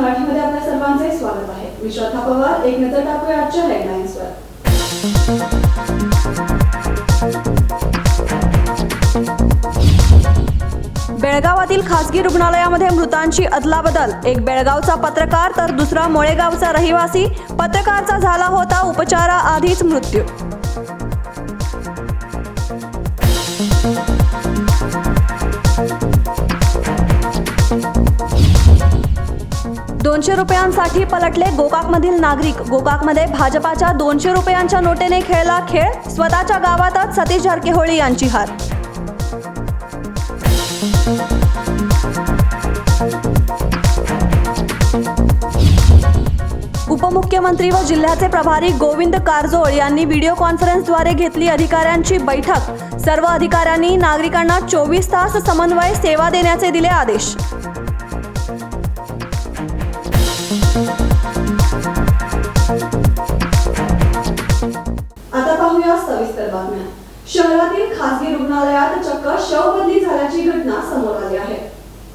मराठीमध्ये आपल्या सर्वांचे स्वागत आहे। मी श्रद्धा पवार। एक नजर टाकूया आजच्या हेडलाईन्सवर। बेळगावातील खासगी रुग्णालयामध्ये मृतांची अदलाबदल। एक बेळगावचा पत्रकार तर दुसरा मोळेगावचा रहिवासी। पत्रकारचा झाला होता उपचाराआधीच मृत्यू। 200 रुपयांसाठी पलटले गोकाकमधील नागरिक। गोकाकमध्ये भाजपाच्या 200 रुपयांच्या नोटेने खेळला खेळ। स्वतःच्या गावातच सतीश जारकीहोळी यांची हार। उपमुख्यमंत्री व जिल्ह्याचे प्रभारी गोविंद कारजोळ यांनी व्हिडिओ कॉन्फरन्सद्वारे घेतली अधिकाऱ्यांची बैठक। सर्व अधिकाऱ्यांनी नागरिकांना 24 तास समन्वय सेवा देण्याचे दिले आदेश। आता पाहूया सविस्तर बातम्या। शहरातील खासगी रुग्णालयात चक्क शवबदली झाल्याची घटना समोर आली आहे।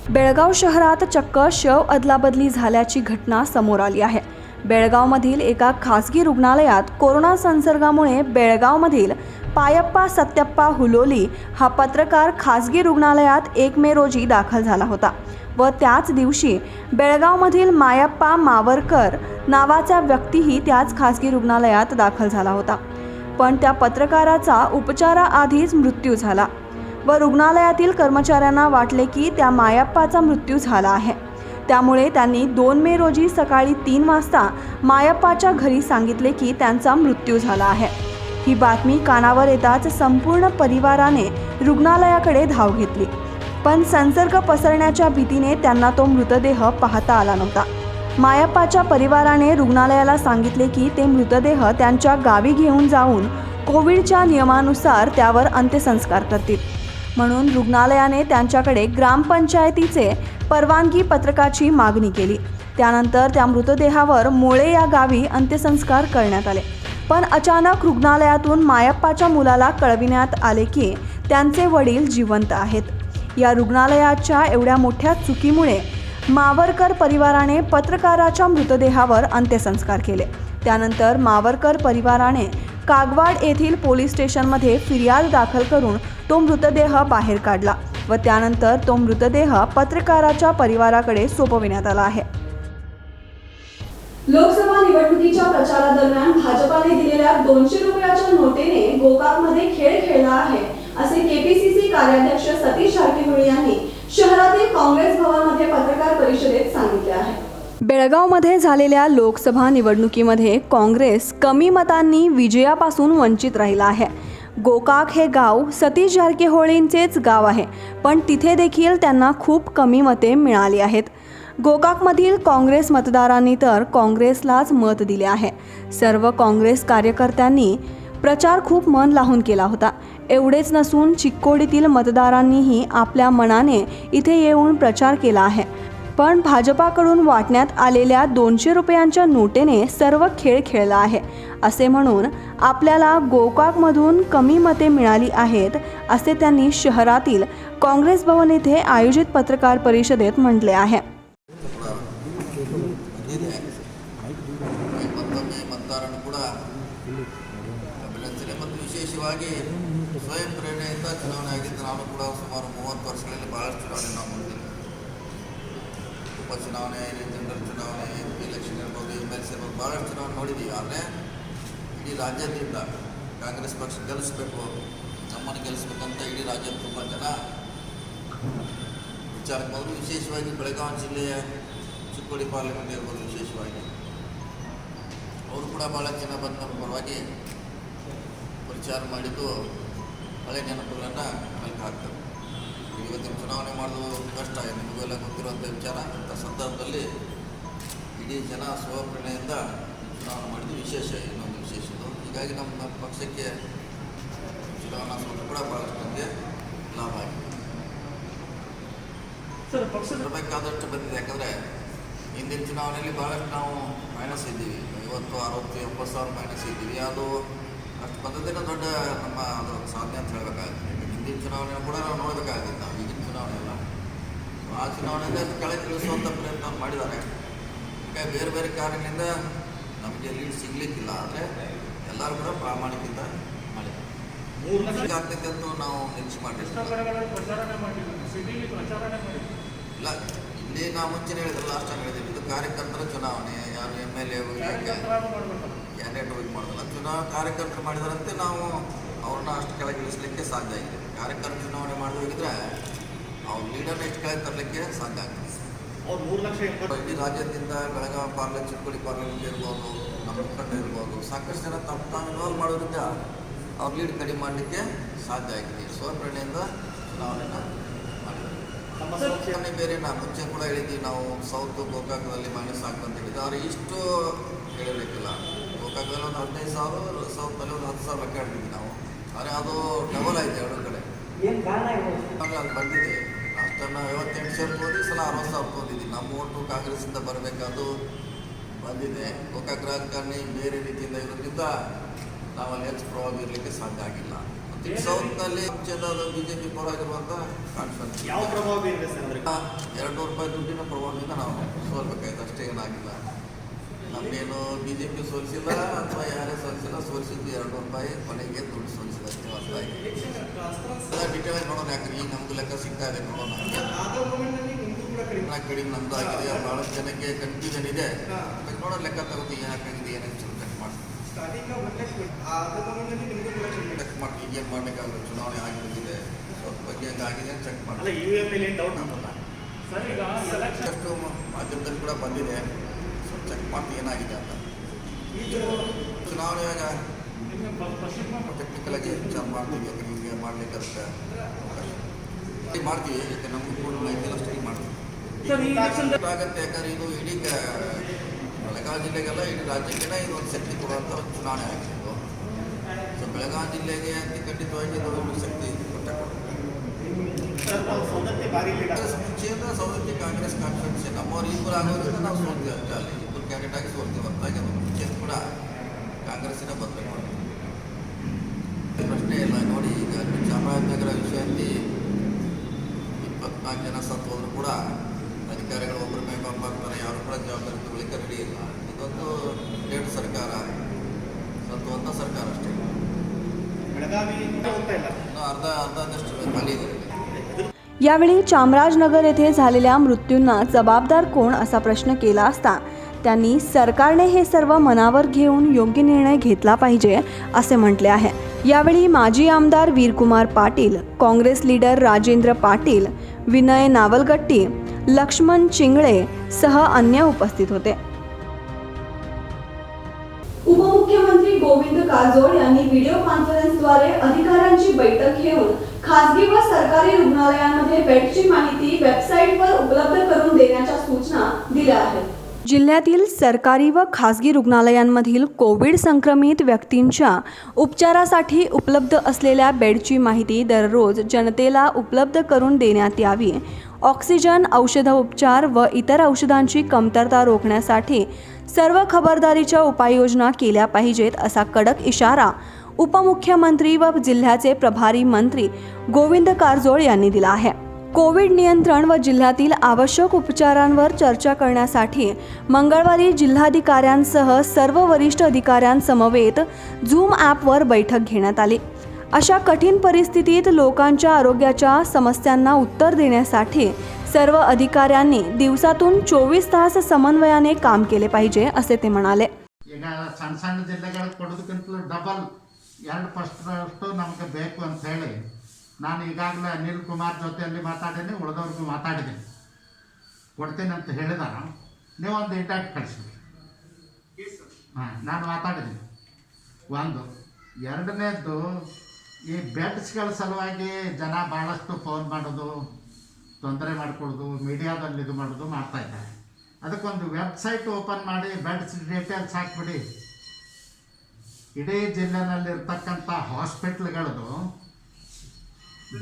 बेळगाव शहरात चक्क शव अदलाबदली झाल्याची घटना समोर आली आहे। बेळगावमधील एका खासगी रुग्णालयात कोरोना संसर्गामुळे बेळगावमधील पायप्पा सत्यप्पा हुलोली हा पत्रकार खासगी रुग्णालयात 1 मे रोजी दाखल झाला होता व त्याच दिवशी बेळगावमधील मायप्पा मावरकर नावाचा व्यक्तीही त्याच खासगी रुग्णालयात दाखल झाला होता। पण त्या पत्रकाराचा उपचाराआधीच मृत्यू झाला व रुग्णालयातील कर्मचाऱ्यांना वाटले की त्या मायप्पाचा मृत्यू झाला आहे। त्यामुळे त्यांनी 2 मे रोजी सकाळी 3 वाजता मायप्पाच्या घरी सांगितले की त्यांचा मृत्यू झाला आहे। ही बातमी कानावर येताच संपूर्ण परिवाराने रुग्णालयाकडे धाव घेतली, पण संसर्ग पसरण्याच्या भीतीने त्यांना तो मृतदेह पाहता आला नव्हता। मायप्पाच्या परिवाराने रुग्णालयाला सांगितले की ते मृतदेह त्यांच्या गावी घेऊन जाऊन कोविडच्या नियमानुसार त्यावर अंत्यसंस्कार करतील, म्हणून रुग्णालयाने त्यांच्याकडे ग्रामपंचायतीचे परवानगी पत्रकाची मागणी केली। त्यानंतर त्या मृतदेहावर मोळे या गावी अंत्यसंस्कार करण्यात आले। पण अचानक रुग्णालयातून मायप्पाच्या मुलाला कळविण्यात आले की त्यांचे वडील जिवंत आहेत। या रुग्णालयाच्या एवढ्या मोठ्या चुकीमुळे मावरकर परिवाराने पत्रकाराच्या मृतदेहावर अंत्यसंस्कार केले। त्यानंतर मावरकर परिवाराने कागवाड येथील पोलीस स्टेशनमध्ये फिर्याद दाखल करून तो मृतदेह बाहेर काढला व त्यानंतर तो मृतदेह पत्रकाराच्या परिवाराकडे सोपविण्यात आला आहे। लोकसभा निवडणुकीच्या प्रचारादरम्यान भाजपाने दिलेल्या 200 रुपयाच्या नोटेने गोकाकमध्ये खेळ खेळला आहे, असे केपीसीसी कार्याध्यक्ष सतीश जारकीहोळी यांनी शहरातील काँग्रेस भवनमध्ये पत्रकार परिषदेत सांगितले आहे। बेळगावमध्ये झालेल्या लोकसभा निवडणुकीमध्ये काँग्रेस कमी मतांनी विजयापासून वंचित राहिला आहे। गोकाक हे गाव सतीश जारकीहोळींचेच गाव आहे, पण तिथे देखील त्यांना खूप कमी मते मिळाली आहेत। गोकाकमधील काँग्रेस मतदारांनी तर काँग्रेसलाच मत दिले आहे। सर्व काँग्रेस कार्यकर्त्यांनी प्रचार खूप मन लावून केला होता। एवढेच नसून चिक्कोडीतील मतदारांनीही आपल्या मनाने इथे येऊन प्रचार केला आहे। पण भाजपाकडून वाटण्यात आलेल्या 200 रुपयांच्या नोटेने सर्व खेळ खेळला आहे असे म्हणून आपल्याला गोकाकमधून कमी मते मिळाली आहेत, असे त्यांनी शहरातील काँग्रेस भवन येथे आयोजित पत्रकार परिषदेत म्हटले आहे। ವಿಶೇಷವಾಗಿ ಸ್ವಯಂ ಪ್ರೇರಣೆಯಿಂದ ಚುನಾವಣೆ ಆಗಿದ್ದು ನಾನು ಕೂಡ ಸುಮಾರು 30 ವರ್ಷಗಳಲ್ಲಿ ಭಾಳಷ್ಟು ಚುನಾವಣೆ ನಾವು ನೋಡ್ತೀನಿ। ಉಪಚುನಾವಣೆ, ಜನರಲ್ ಚುನಾವಣೆ, ಎಲೆಕ್ಷನ್ ಇರ್ಬೋದು, MLC ಇರ್ಬೋದು, ಭಾಳಷ್ಟು ಚುನಾವಣೆ ನೋಡಿದ್ದೀವಿ। ಆದರೆ ಇಡೀ ರಾಜ್ಯದಿಂದ ಕಾಂಗ್ರೆಸ್ ಪಕ್ಷ ಗೆಲ್ಲಿಸಬೇಕು, ನಮ್ಮನ್ನು ಗೆಲ್ಲಿಸ್ಬೇಕಂತ ಇಡೀ ರಾಜ್ಯದ ತುಂಬ ಜನ ವಿಚಾರಕ್ಕೆ ಬಂದರು। ವಿಶೇಷವಾಗಿ ಬೆಳಗಾವಿ ಜಿಲ್ಲೆಯ ಚಿಕ್ಕೋಡಿ ಪಾರ್ಲಿಮೆಂಟ್ ಇರ್ಬೋದು, ವಿಶೇಷವಾಗಿ ಅವರು ಕೂಡ ಭಾಳ ಜನ ಬಂದು ನಮ್ಮ ಪರವಾಗಿ ಪ್ರಚಾರ ಮಾಡಿದ್ದು ಹಳೆ ನೆನಪುಗಳನ್ನು ಮೆಲುಕು ಹಾಕ್ತಾರೆ। ಇವತ್ತಿನ ಚುನಾವಣೆ ಮಾಡೋದು ಕಷ್ಟ, ನಿಮಗೆಲ್ಲ ಗೊತ್ತಿರುವಂಥ ವಿಚಾರ। ಅಂಥ ಸಂದರ್ಭದಲ್ಲಿ ಇಡೀ ಜನ ಸ್ವಪ್ರೇರಣೆಯಿಂದ ಚುನಾವಣೆ ಮಾಡಿದ್ದು ವಿಶೇಷ, ಇನ್ನೊಂದು ವಿಶೇಷ ಇದು। ಹೀಗಾಗಿ ನಮ್ಮ ಪಕ್ಷಕ್ಕೆ ಚುನಾವಣಾ ಸೋಲು ಕೂಡ ಭಾಳಷ್ಟು ನಮಗೆ ಲಾಭ ಆಗಿದೆ। ಬರಬೇಕಾದಷ್ಟು ಬಂದಿದೆ, ಯಾಕಂದರೆ ಹಿಂದಿನ ಚುನಾವಣೆಯಲ್ಲಿ ಭಾಳಷ್ಟು ನಾವು ಮೈನಸ್ ಇದ್ದೀವಿ, 50, 60, 70 ಸಾವಿರ ಮೈನಸ್ ಇದ್ದೀವಿ। ಅದು ಅಷ್ಟು ಬಂದದ್ದೇನೋ ದೊಡ್ಡ ನಮ್ಮ ಅದು ಸಾಧನೆ ಅಂತ ಹೇಳಬೇಕಾಗುತ್ತೆ। ಹಿಂದಿನ ಚುನಾವಣೆ ಕೂಡ ನಾವು ನೋಡಬೇಕಾಗಿತ್ತು, ನಾವು ಈಗಿನ ಚುನಾವಣೆ ಎಲ್ಲ। ಆ ಚುನಾವಣೆಯಿಂದ ಕೆಳಗೆ ಇಳಿಸುವಂಥ ಪ್ರಯತ್ನ ಮಾಡಿದ್ದಾರೆ। ಬೇರೆ ಬೇರೆ ಕಾರಣದಿಂದ ನಮಗೆ ಲೀಡ್ ಸಿಗ್ಲಿಕ್ಕಿಲ್ಲ. ಆದರೆ ಎಲ್ಲರೂ ಕೂಡ ಪ್ರಾಮಾಣಿಕದಿಂದ ಮಾಡಿದ್ದಾರೆ. ಆಗ್ತೈತೆ ಅಂತ ನಾವು ನಿರೀಕ್ಷೆ ಮಾಡಿರ್ತೀವಿ. ಇಲ್ಲ, ಇಲ್ಲಿ ನಾವು ಮುಂಚೆನೇ ಹೇಳಿದ್ರೆ ಲಾಸ್ಟ್ ಟೈಮ್ ಹೇಳಿದ್ದೀವಿ, ಇದು ಕಾರ್ಯಕರ್ತರ ಚುನಾವಣೆ. ಯಾರು MLA ಕ್ಯಾಂಡಿಡೇಟ್ ಹೋಗಿ ಮಾಡೋದಲ್ಲ, ಕಾರ್ಯಕರ್ತರು ಮಾಡಿದಾರಂತೆ ನಾವು ಅವ್ರನ್ನ ಅಷ್ಟು ಕೆಳಗೆ ಇಳಿಸ್ಲಿಕ್ಕೆ ಸಾಧ್ಯ ಇದೆ. ಕಾರ್ಯಕರ್ತರ ಚುನಾವಣೆ ಮಾಡೋಗಿದ್ರೆ ಅವ್ರ ಲೀಡರ್ನ ಎಷ್ಟು ಕೆಳಗೆ ತರಲಿಕ್ಕೆ ಸಾಧ್ಯ ಆಗ್ತದೆ. ಅವ್ರು 3 ಲಕ್ಷ ಇಡೀ ರಾಜ್ಯದಿಂದ ಬೆಳಗಾವಿ ಪಾರ್ಲಿಮೆಂಟ್, ಚಿಕ್ಕೋಡಿ ಪಾರ್ಲಿಮೆಂಟ್ ಇರ್ಬೋದು, ನಮ್ಮ ಮುಖಂಡ ಇರ್ಬೋದು, ಸಾಕಷ್ಟು ಜನ ತಾವು ಇನ್ವಾಲ್ವ್ ಮಾಡೋದ್ರಿಂದ ಅವ್ರ ಲೀಡ್ ಕಡಿಮೆ ಮಾಡಲಿಕ್ಕೆ ಸಾಧ್ಯ ಆಗಿದೆ. ಸ್ವಪ್ರೇರಣೆಯಿಂದ ಚುನಾವಣೆನ ಮಾಡಿದ್ದಾರೆ. ಬೇರೆ ನಾವು ಮುಂಚೆ ಕೂಡ ಹೇಳಿದ್ವಿ, ನಾವು ಸೌತ್ ಗೋಕಾಕದಲ್ಲಿ ಮೈನಸ್ ಆಗ್ತಂತ ಹೇಳಿದ್ವಿ. ಅವ್ರು ಇಷ್ಟು ಹೇಳಿರಲಿಕ್ಕಿಲ್ಲ. ಗೋಕಾಕದಲ್ಲಿ ಒಂದು 15,000, ಸೌತ್ನಲ್ಲಿ ಒಂದು 10,000 ಲೆಕ್ಕ ಹಿಡಿದ್ವಿ ನಾವು. ಆದರೆ ಅದು ಡಬಲ್ ಆಯಿತು ಎರಡು ಕಡೆ. ಅದು ಬಂದಿದೆ. ಲಾಸ್ಟ್ ಟೈಮ್ ನಾವು 58,000 ತೊಗೊಂಡು, ಈ ಸಲ 60,000 ತೊಗೊಂಡಿದ್ವಿ. ನಮ್ಮ ಓಟು ಕಾಂಗ್ರೆಸ್ಸಿಂದ ಬರಬೇಕಾದ್ದು ಬಂದಿದೆ. ಗೋಕಾಕ ರಾಜಕಾರಣಿ ಬೇರೆ ರೀತಿಯಿಂದ ಇರೋದ್ರಿಂದ ನಾವಲ್ಲಿ ಹೆಚ್ಚು ಪ್ರಭಾವ ಇರಲಿಕ್ಕೆ ಸಾಧ್ಯ ಆಗಿಲ್ಲ. ಮತ್ತು ಸೌತ್ನಲ್ಲಿ ಮುಂಚೆಯಿಂದ ಅದು BJP ಪರವಾಗಿರುವಂಥ ಕಾನ್ಫಿಡೆನ್ಸ್. ಯಾವ ಪ್ರಭಾವ ಬೀರಿದೆ ಸರ್? ₹200 ದುಡ್ಡಿನ ಪ್ರಭಾವದಿಂದ ನಾವು ಸೋಲ್ಬೇಕಾಯ್ತು, ಅಷ್ಟೇ ಏನಾಗಿಲ್ಲ. ನಮ್ಮೇನು BJP ಸೋಲಿಸಿಲ್ಲ ಅಥವಾ ಯಾರೇ ಸೋಲಿಸಿಲ್ಲ, ಸೋಲಿಸಿದ್ದು ₹200 ಕೊನೆಗೆ ದುಡ್ಡು ಸೋಲಿಸಿದ ಅಷ್ಟೇ. ಎಲ್ಲ ಡೀಟೇಲ್ ಆಗಿ ನೋಡೋಣ. ಯಾಕಂದ್ರೆ ಈಗ ನಮ್ದು ಲೆಕ್ಕ ಸಿಗ್ತಾ ಇದೆ, ನೋಡೋಣ. ಕಡಿಮೆ ನಮ್ದು ಆಗಿದೆ, ಭಾಳಷ್ಟು ಜನಕ್ಕೆ ಕನ್ಫ್ಯೂಷನ್ ಇದೆ. ನೋಡೋಣ, ಲೆಕ್ಕ ತಗೋತೀವಿ ಏನಾಗಿದೆ, ಏನೇನು ಚೆಕ್ ಮಾಡ್ತೀವಿ. ಚೆಕ್ ಮಾಡಿ ಈಗೇನು ಮಾಡಬೇಕಾದ್ರೆ ಚುನಾವಣೆ ಆಗಿಬಿಟ್ಟಿದೆ, ಸ್ವಲ್ಪ ಬಗ್ಗೆ ಹೆಂಗಾಗಿದೆ ಚೆಕ್ ಮಾಡಿ. ಅಷ್ಟು ಮಾಧ್ಯಮದಲ್ಲಿ ಕೂಡ ಬಂದಿದೆ, ಸ್ವಲ್ಪ ಚೆಕ್ ಮಾಡ್ತೀವಿ ಏನಾಗಿದೆ ಅಂತ. ಚುನಾವಣೆಯಾಗ ಟೆಕ್ನಿಕಲ್ ಆಗಿ ವಿಚಾರ ಮಾಡ್ತೀವಿ. ಯಾಕಂದ್ರೆ ಹಿಂಗೆ ಮಾಡ್ಲಿಕ್ಕೆ ಅದಕ್ಕೆ ಮಾಡ್ತೀವಿ. ಯಾಕಂದ್ರೆ ನಮಗೂ ಕೂಡ ಮಾಹಿತಿ ಎಲ್ಲ ಸ್ಟಡಿ ಮಾಡ್ತೀವಿ ಆಗತ್ತೆ. ಯಾಕಂದ್ರೆ ಇದು ಇಡೀ ಬೆಳಗಾವಿ ಜಿಲ್ಲೆಗೆಲ್ಲ, ಇಡೀ ರಾಜ್ಯಕ್ಕೆಲ್ಲ ಇದು ಒಂದು ಶಕ್ತಿ ಕೊಡುವಂಥ ಒಂದು ಚುನಾವಣೆ ಆಗಿತ್ತು. ಸೊ ಬೆಳಗಾವಿ ಜಿಲ್ಲೆಗೆ ಅಂತ ಖಂಡಿತವಾಗಿ ಇದು ಒಂದು ಶಕ್ತಿ ಕೊಟ್ಟೆ ಮುಂಚೆಯಿಂದ ಸೌದತ್ತಿ ಕಾಂಗ್ರೆಸ್ ಕಾನ್ಫಿಡೆನ್ಸ್ ನಮ್ಮವ್ರು ಇಬ್ಬರು ಆಗೋದ್ರಿಂದ ನಾವು ಸೋಲ್ತೀವಿ ಅಷ್ಟೇ. ಅಲ್ಲಿ ಇಬ್ಬರು ಕ್ಯಾಂಡಿಡೇಟ್ ಆಗಿ ಸೋಲ್ತೀವಿ. ಹೊರತಾಗಿ ಅದು ಮುಂಚೆ ಕೂಡ ಕಾಂಗ್ರೆಸ್ಸಿನ ಬದಲಾವಣೆ ಮಾಡ್ತೀವಿ, ಪ್ರಶ್ನೆ ಇಲ್ಲ. ನೋಡಿ, ಈಗ ಚಾಮರಾಜನಗರ ವಿಷಯದಲ್ಲಿ 24 ಜನ ಸತ್ತು ಹೋದ್ರು ಕೂಡ ಅಧಿಕಾರಿಗಳು ಒಬ್ಬರ ಮೇಲೆ ಬಂಪ್ ಆಗ್ತಾರೆ, ಯಾರು ಕೂಡ ಜವಾಬ್ದಾರಿ ತಗೊಳ್ಳಿಕ್ಕೆ ರೆಡಿ ಇಲ್ಲ. ಇದೊಂದು ಡೇಟ್ ಸರ್ಕಾರ, ಸತ್ತುವಂಥ ಸರ್ಕಾರ ಅಷ್ಟೇ. ಇನ್ನು ಅರ್ಧದಷ್ಟು ಖಾಲಿ ಇದೆ. यावेळी चामराजनगर येथे झालेल्या मृत्यूंना जबाबदार कोण असा प्रश्न केला असता त्यांनी सरकारने हे सर्व मनावर घेऊन योग्य निर्णय घेतला पाहिजे असे म्हटले आहे. यावेळी माजी आमदार वीरकुमार पाटील, काँग्रेस लीडर राजेंद्र पाटील, विनय नावलगट्टी, लक्ष्मण चिंगळे सह अन्य उपस्थित होते. उपमुख्यमंत्री गोविंद कारजोळ यांनी व्हिडिओ कॉन्फरन्सद्वारे अधिकाऱ्यांची बैठक घेऊन खासगी व सरकारी रुग्णालयांमध्ये बेडची माहिती वेबसाईटवर उपलब्ध करून देण्याच्या सूचना दिल्या आहेत. जिल्ह्यातील सरकारी व खासगी रुग्णालयांमधील कोविड संक्रमित व्यक्तींच्या उपचारासाठी उपलब्ध असलेल्या बेडची माहिती दररोज जनतेला उपलब्ध करून देण्यात यावी. ऑक्सिजन, औषधोपचार व इतर औषधांची कमतरता रोखण्यासाठी सर्व खबरदारीच्या उपाययोजना केल्या पाहिजेत असा कडक इशारा उपमुख्यमंत्री व जिल्ह्याचे प्रभारी मंत्री गोविंद कारजोळ यांनी दिला आहे. कोविड नियंत्रण व जिल्ह्यातील आवश्यक उपचारांवर चर्चा करण्यासाठी मंगळवारी जिल्हाधिकाऱ्यांसह सर्व वरिष्ठ अधिकाऱ्यांसमवेत झूम ॲपवर बैठक घेण्यात आली. अशा कठीण परिस्थितीत लोकांच्या आरोग्याच्या समस्यांना उत्तर देण्यासाठी सर्व अधिकाऱ्यांनी दिवसातून 24 तास समन्वयाने काम केले पाहिजे असे ते म्हणाले. ಈಗ ಸಣ್ಣ ಸಣ್ಣ ಜಿಲ್ಲೆಗಳಿಗೆ ಕೊಡೋದಕ್ಕಿಂತಲೂ ಡಬಲ್ 2% ನಮಗೆ ಬೇಕು ಅಂತ ಹೇಳಿ ನಾನು ಈಗಾಗಲೇ ಅನಿಲ್ ಕುಮಾರ್ ಜೊತೆಯಲ್ಲಿ ಮಾತಾಡೀನಿ, ಉಳಿದವ್ರಿಗೂ ಮಾತಾಡಿದ್ದೀನಿ. ಕೊಡ್ತೀನಿ ಅಂತ ಹೇಳಿದಾರ, ನೀವು ಒಂದು ಇಂಟ್ಯಾಕ್ಟ್ ಕಳಿಸ್ಬಿಡಿ. ಹಾಂ, ನಾನು ಮಾತಾಡಿದ್ದೀನಿ. ಒಂದು ಎರಡನೇದ್ದು, ಈ ಬೆಡ್ಸ್ಗಳ ಸಲುವಾಗಿ ಜನ ಭಾಳಷ್ಟು ಫೋನ್ ಮಾಡೋದು, ತೊಂದರೆ ಮಾಡಿಕೊಡೋದು, ಮೀಡಿಯಾದಲ್ಲಿ ಇದು ಮಾಡೋದು ಮಾಡ್ತಾಯಿದ್ದಾರೆ. ಅದಕ್ಕೊಂದು ವೆಬ್ಸೈಟ್ ಓಪನ್ ಮಾಡಿ ಬೆಡ್ಸ್ ಡೀಟೇಲ್ಸ್ ಹಾಕ್ಬಿಡಿ. ಇಡೀ ಜಿಲ್ಲೆನಲ್ಲಿರ್ತಕ್ಕಂಥ ಹಾಸ್ಪಿಟ್ಲ್ಗಳದು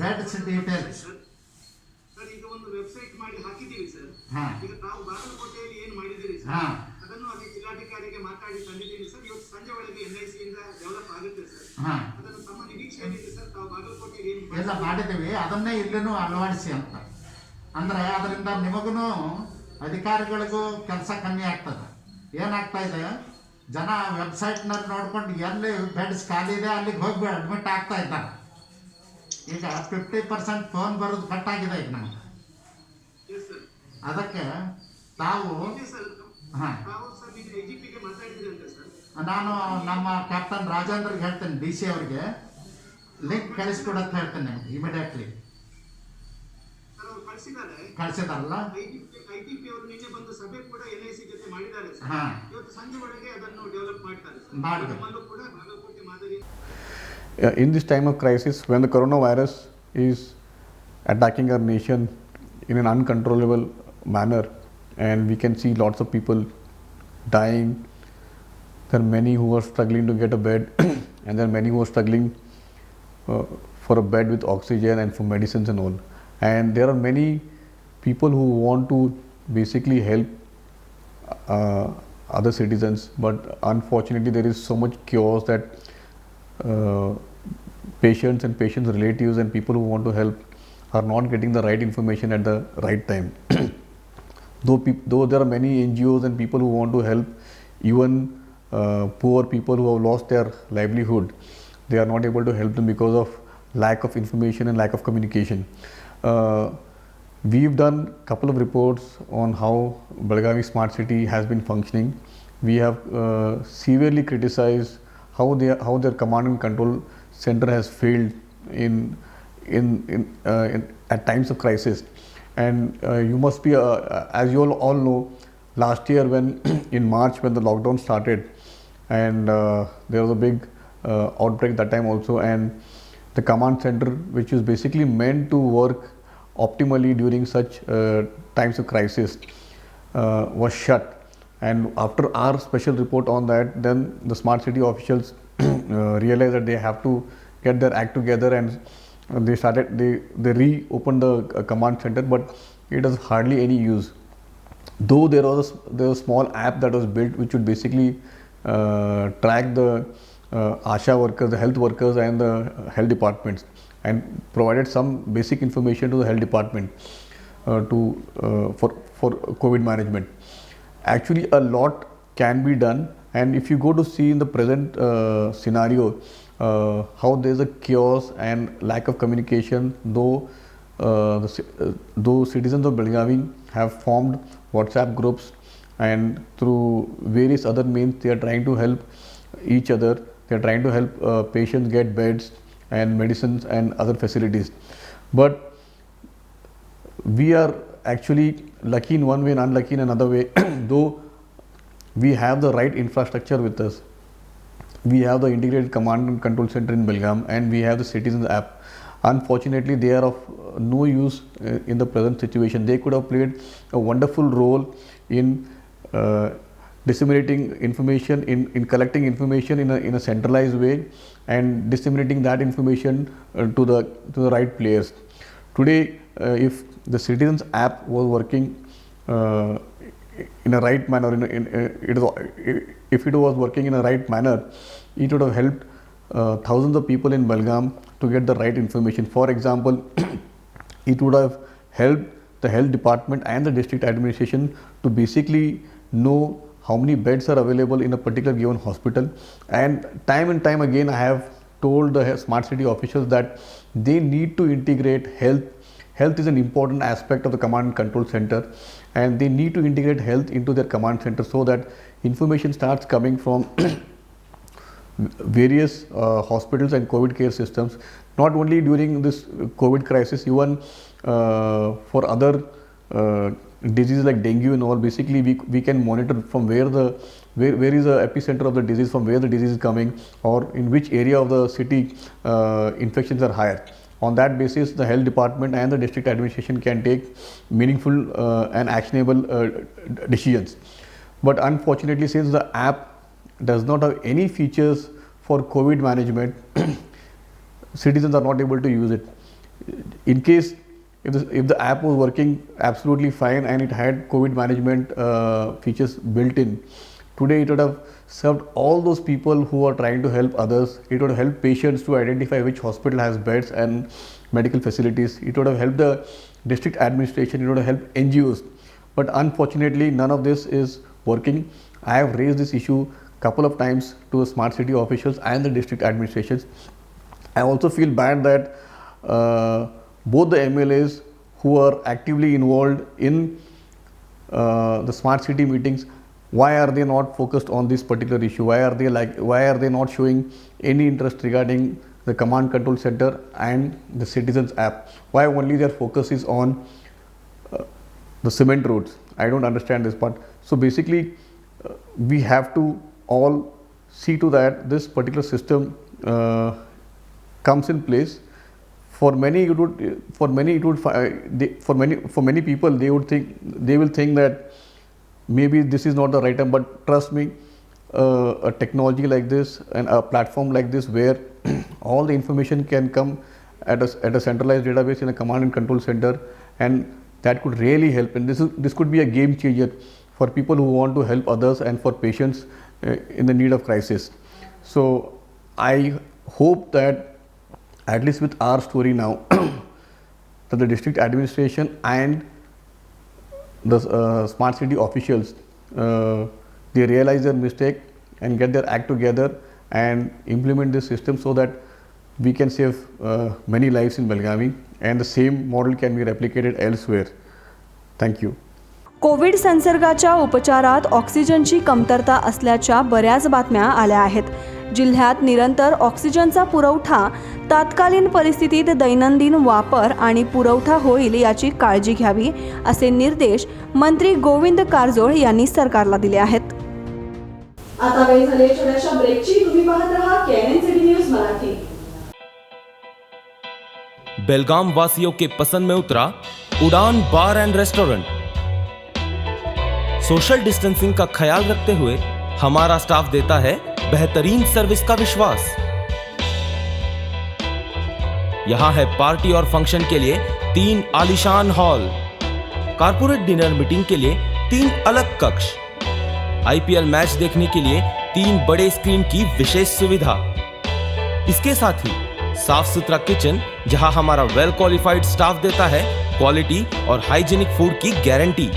ಬೆಡ್ಸ್ ಡೀಟೇಲ್ಸ್. ಸರ್, ಈಗ ಒಂದು ವೆಬ್ಸೈಟ್ ಮಾಡಿ ಹಾಕಿದ್ದೀವಿ ಸರ್. ಹಾಂ, ಈಗ ತಾವು ಬಾಗಲಕೋಟೆಯಲ್ಲಿ ಏನು ಮಾಡಿದ್ದೀರಿ ಸರ್, ಹಾಂ, ಅದನ್ನು ಅಲ್ಲಿ ಜಿಲ್ಲಾಧಿಕಾರಿಗೆ ಮಾತಾಡಿ ತಂದಿದ್ದೀನಿ ಸರ್. ಇವತ್ತು ಸಂಜೆ ಒಳಗೆ NIC ಇಂದ ಡೆವಲಪ್ ಆಗುತ್ತೆ ಸರ್. ಹಾಂ, ಅದನ್ನು ತಮ್ಮ ನಿರೀಕ್ಷೆ ಏನಿದೆ ಸರ್? ತಾವು ಬಾಗಲಕೋಟೆಯಲ್ಲಿ ಏನು ಎಲ್ಲ ಮಾಡಿದ್ದೀವಿ, ಅದನ್ನೇ ಇಲ್ಲಿನೂ ಅಳವಡಿಸಿ ಅಂತ. ಅಂದರೆ ಅದರಿಂದ ನಿಮಗೂ ಅಧಿಕಾರಿಗಳಿಗೂ ಕೆಲಸ ಕಮ್ಮಿ ಆಗ್ತದೆ. ಏನಾಗ್ತಾ ಇದೆ, ಜನ ವೆಬ್ಸೈಟ್ನಲ್ಲಿ ನೋಡ್ಕೊಂಡು ಎಲ್ಲಿ ಬೆಡ್ಸ್ ಖಾಲಿ ಇದೆ ಅಲ್ಲಿಗೆ ಹೋಗಿ ಅಡ್ಮಿಟ್ ಆಗ್ತಾ ಇದ್ದಾರೆ. ಈಗ 50% ಫೋನ್ ಬರೋದು ಕಟ್ಟಾಗಿದೆ ಈಗ ನಮಗೆ. Yes sir. ಅದಕ್ಕೆ ತಾವು ಇದೆ ಸರ್. ಹಾಂ, ತಾವು ಸರ್ ಈಗ AGP ಗೆ ಮಾತಾಡಿದ್ರಂತೆ ಸರ್. ನಾನು ನಮ್ಮ ಕ್ಯಾಪ್ಟನ್ ರಾಜೇಂದ್ರಿಗೆ ಹೇಳ್ತೇನೆ, DC ಅವರಿಗೆ ಲಿಂಕ್ ಕಳಿಸ್ಕೊಡಂತ ಹೇಳ್ತೇನೆ ಇಮಿಡಿಯೇಟ್ಲಿ. ಸರ್ ಅವ್ರು ಕಳಿಸಿದ್ದಾರೆ. ಕಳಿಸಿದಾರಲ್ಲ. ITP ಅವರು ನಿನ್ನೆ ಬಂದು ಸಭೆ ಕೂಡ NIC ಜೊತೆ ಮಾಡಿದ್ದಾರೆ ಸರ್. ಹಾಂ, ಇವತ್ತು ಸಂಜೆ ಒಳಗೆ ಅದನ್ನು ಡೆವಲಪ್ ಮಾಡ್ತಾರೆ ಸರ್. ಮಾಡ್ಬೇಕು. ನಮ್ಮಲ್ಲೂ ಕೂಡ ಬಾಗಲಕೋಟೆ ಮಾದರಿ In this time of crisis, when the coronavirus is attacking our nation in an uncontrollable manner, and we can see lots of people dying, there are many who are struggling to get a bed, and there are many who are struggling for a bed with oxygen and for medicines and all. And there are many people who want to basically help other citizens, but unfortunately there is so much chaos that patients and patients' relatives and people who want to help are not getting the right information at the right time. Though there are many NGOs and people who want to help even poor people who have lost their livelihood, they are not able to help them because of lack of information and lack of communication. We've done a couple of reports on how Belagavi Smart City has been functioning. We have severely criticized how their command and control center has failed in at times of crisis. And you must be as you all know, last year when in March when the lockdown started, and there was a big outbreak that time also, and the command center, which is basically meant to work optimally during such times of crisis, was shut. And after our special report on that, then the smart city officials realized that they have to get their act together, and they reopened the command center, but it has hardly any use. Though there was a small app that was built which would basically track the ASHA workers, the health workers and the health departments, and provided some basic information to the health department for COVID management. Actually, a lot can be done, and if you go to see in the present scenario how there is a chaos and lack of communication, though citizens of Belagavi have formed WhatsApp groups, and through various other means they are trying to help each other. They are trying to help patients get beds and medicines and other facilities. But we are actually lucky in one way and unlucky in another way. Though we have the right infrastructure with us, we have the integrated command and control center in Belgaum, and we have the citizens app. Unfortunately, they are of no use in the present situation. They could have played a wonderful role in disseminating information, in collecting information in a centralized way, and disseminating that information to the right players. Today, if the citizens app was working in a right manner, if it was working in a right manner, it would have helped thousands of people in Belgaum to get the right information. For example, it would have helped the health department and the district administration to basically know how many beds are available in a particular given hospital. And time again I have told the smart city officials that they need to integrate health. Health is an important aspect of the command and control center, and they need to integrate health into their command center so that information starts coming from various hospitals and COVID care systems, not only during this COVID crisis, even for other diseases like dengue and all. Basically we can monitor from where is the epicenter of the disease, from where the disease is coming, or in which area of the city infections are higher. On that basis, the health department and the district administration can take meaningful and actionable decisions. But unfortunately, since the app does not have any features for COVID management, citizens are not able to use it. In case if the app was working absolutely fine and it had COVID management features built in, today it would have served all those people who are trying to help others. It would have helped patients to identify which hospital has beds and medical facilities. It would have helped the district administration. It would have helped NGOs. But unfortunately, none of this is working. I have raised this issue couple of times to the smart city officials and the district administrations. I also feel bad that both the MLAs who are actively involved in the smart city meetings, why are they not focused on this particular issue? Why are they not showing any interest regarding the command control center and the citizens app? Why only their focus is on the cement roads? I don't understand this part. So basically we have to all see to that this particular system comes in place. For many people they will think that maybe this is not the right time, but trust me, a technology like this and a platform like this where all the information can come at a centralized database in a command and control center, and that could really help. And this could be a game changer for people who want to help others and for patients in the need of crisis. So I hope that at least with our story now that the district administration and the smart city officials they realize their mistake and get their act together and implement this system so that we can save many lives in Belgavi, and the same model can be replicated elsewhere. Thank you. Covid संसर्गाच्या उपचारात ऑक्सिजनची कमतरता असल्याच्या बऱ्याच बातम्या आल्या आहेत. जिल्ह्यात निरंतर ऑक्सिजनचा पुरवठा, तात्कालीन परिस्थितीत दैनंदिन वापर आणि पुरवठा होईल याची काळजी घ्यावी, असे निर्देश मंत्री गोविंद कारजोळ यांनी सरकारला दिले आहेत. आता वेळ झाली छोट्याशा ब्रेकची. तुम्ही पाहत रहा केएनएन सिटी न्यूज मराठी. बेलगाम वासियों के पसंद में उतरा उड़ान bar and restaurant. Social distancing का ख्याल रखते हुए हमारा स्टाफ देता है बेहतरीन सर्विस का विश्वास. यहां है पार्टी और फंक्शन के लिए 3 आलीशान हॉल, कारपोरेट डिनर मीटिंग के लिए 3 अलग कक्ष, आईपीएल मैच देखने के लिए 3 बड़े स्क्रीन की विशेष सुविधा. इसके साथ ही साफ सुथरा किचन जहां हमारा वेल क्वालिफाइड स्टाफ देता है क्वालिटी और हाइजीनिक फूड की गारंटी.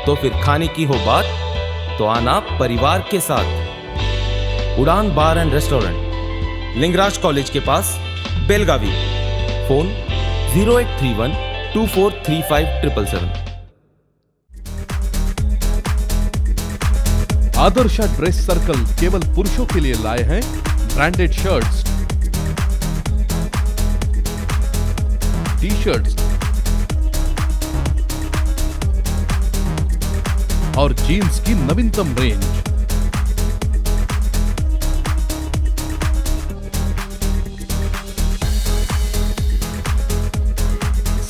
तो फिर खाने की हो बात तो आना परिवार के साथ. Udaan bar and restaurant, Lingaraj college के पास, Belagavi. Phone 0831 2435 777. Adarsha dress circle केवल पुरुषों के लिए लाए हैं ब्रांडेड शर्ट्स, टी शर्ट्स और जीन्स की नवीनतम रेंज.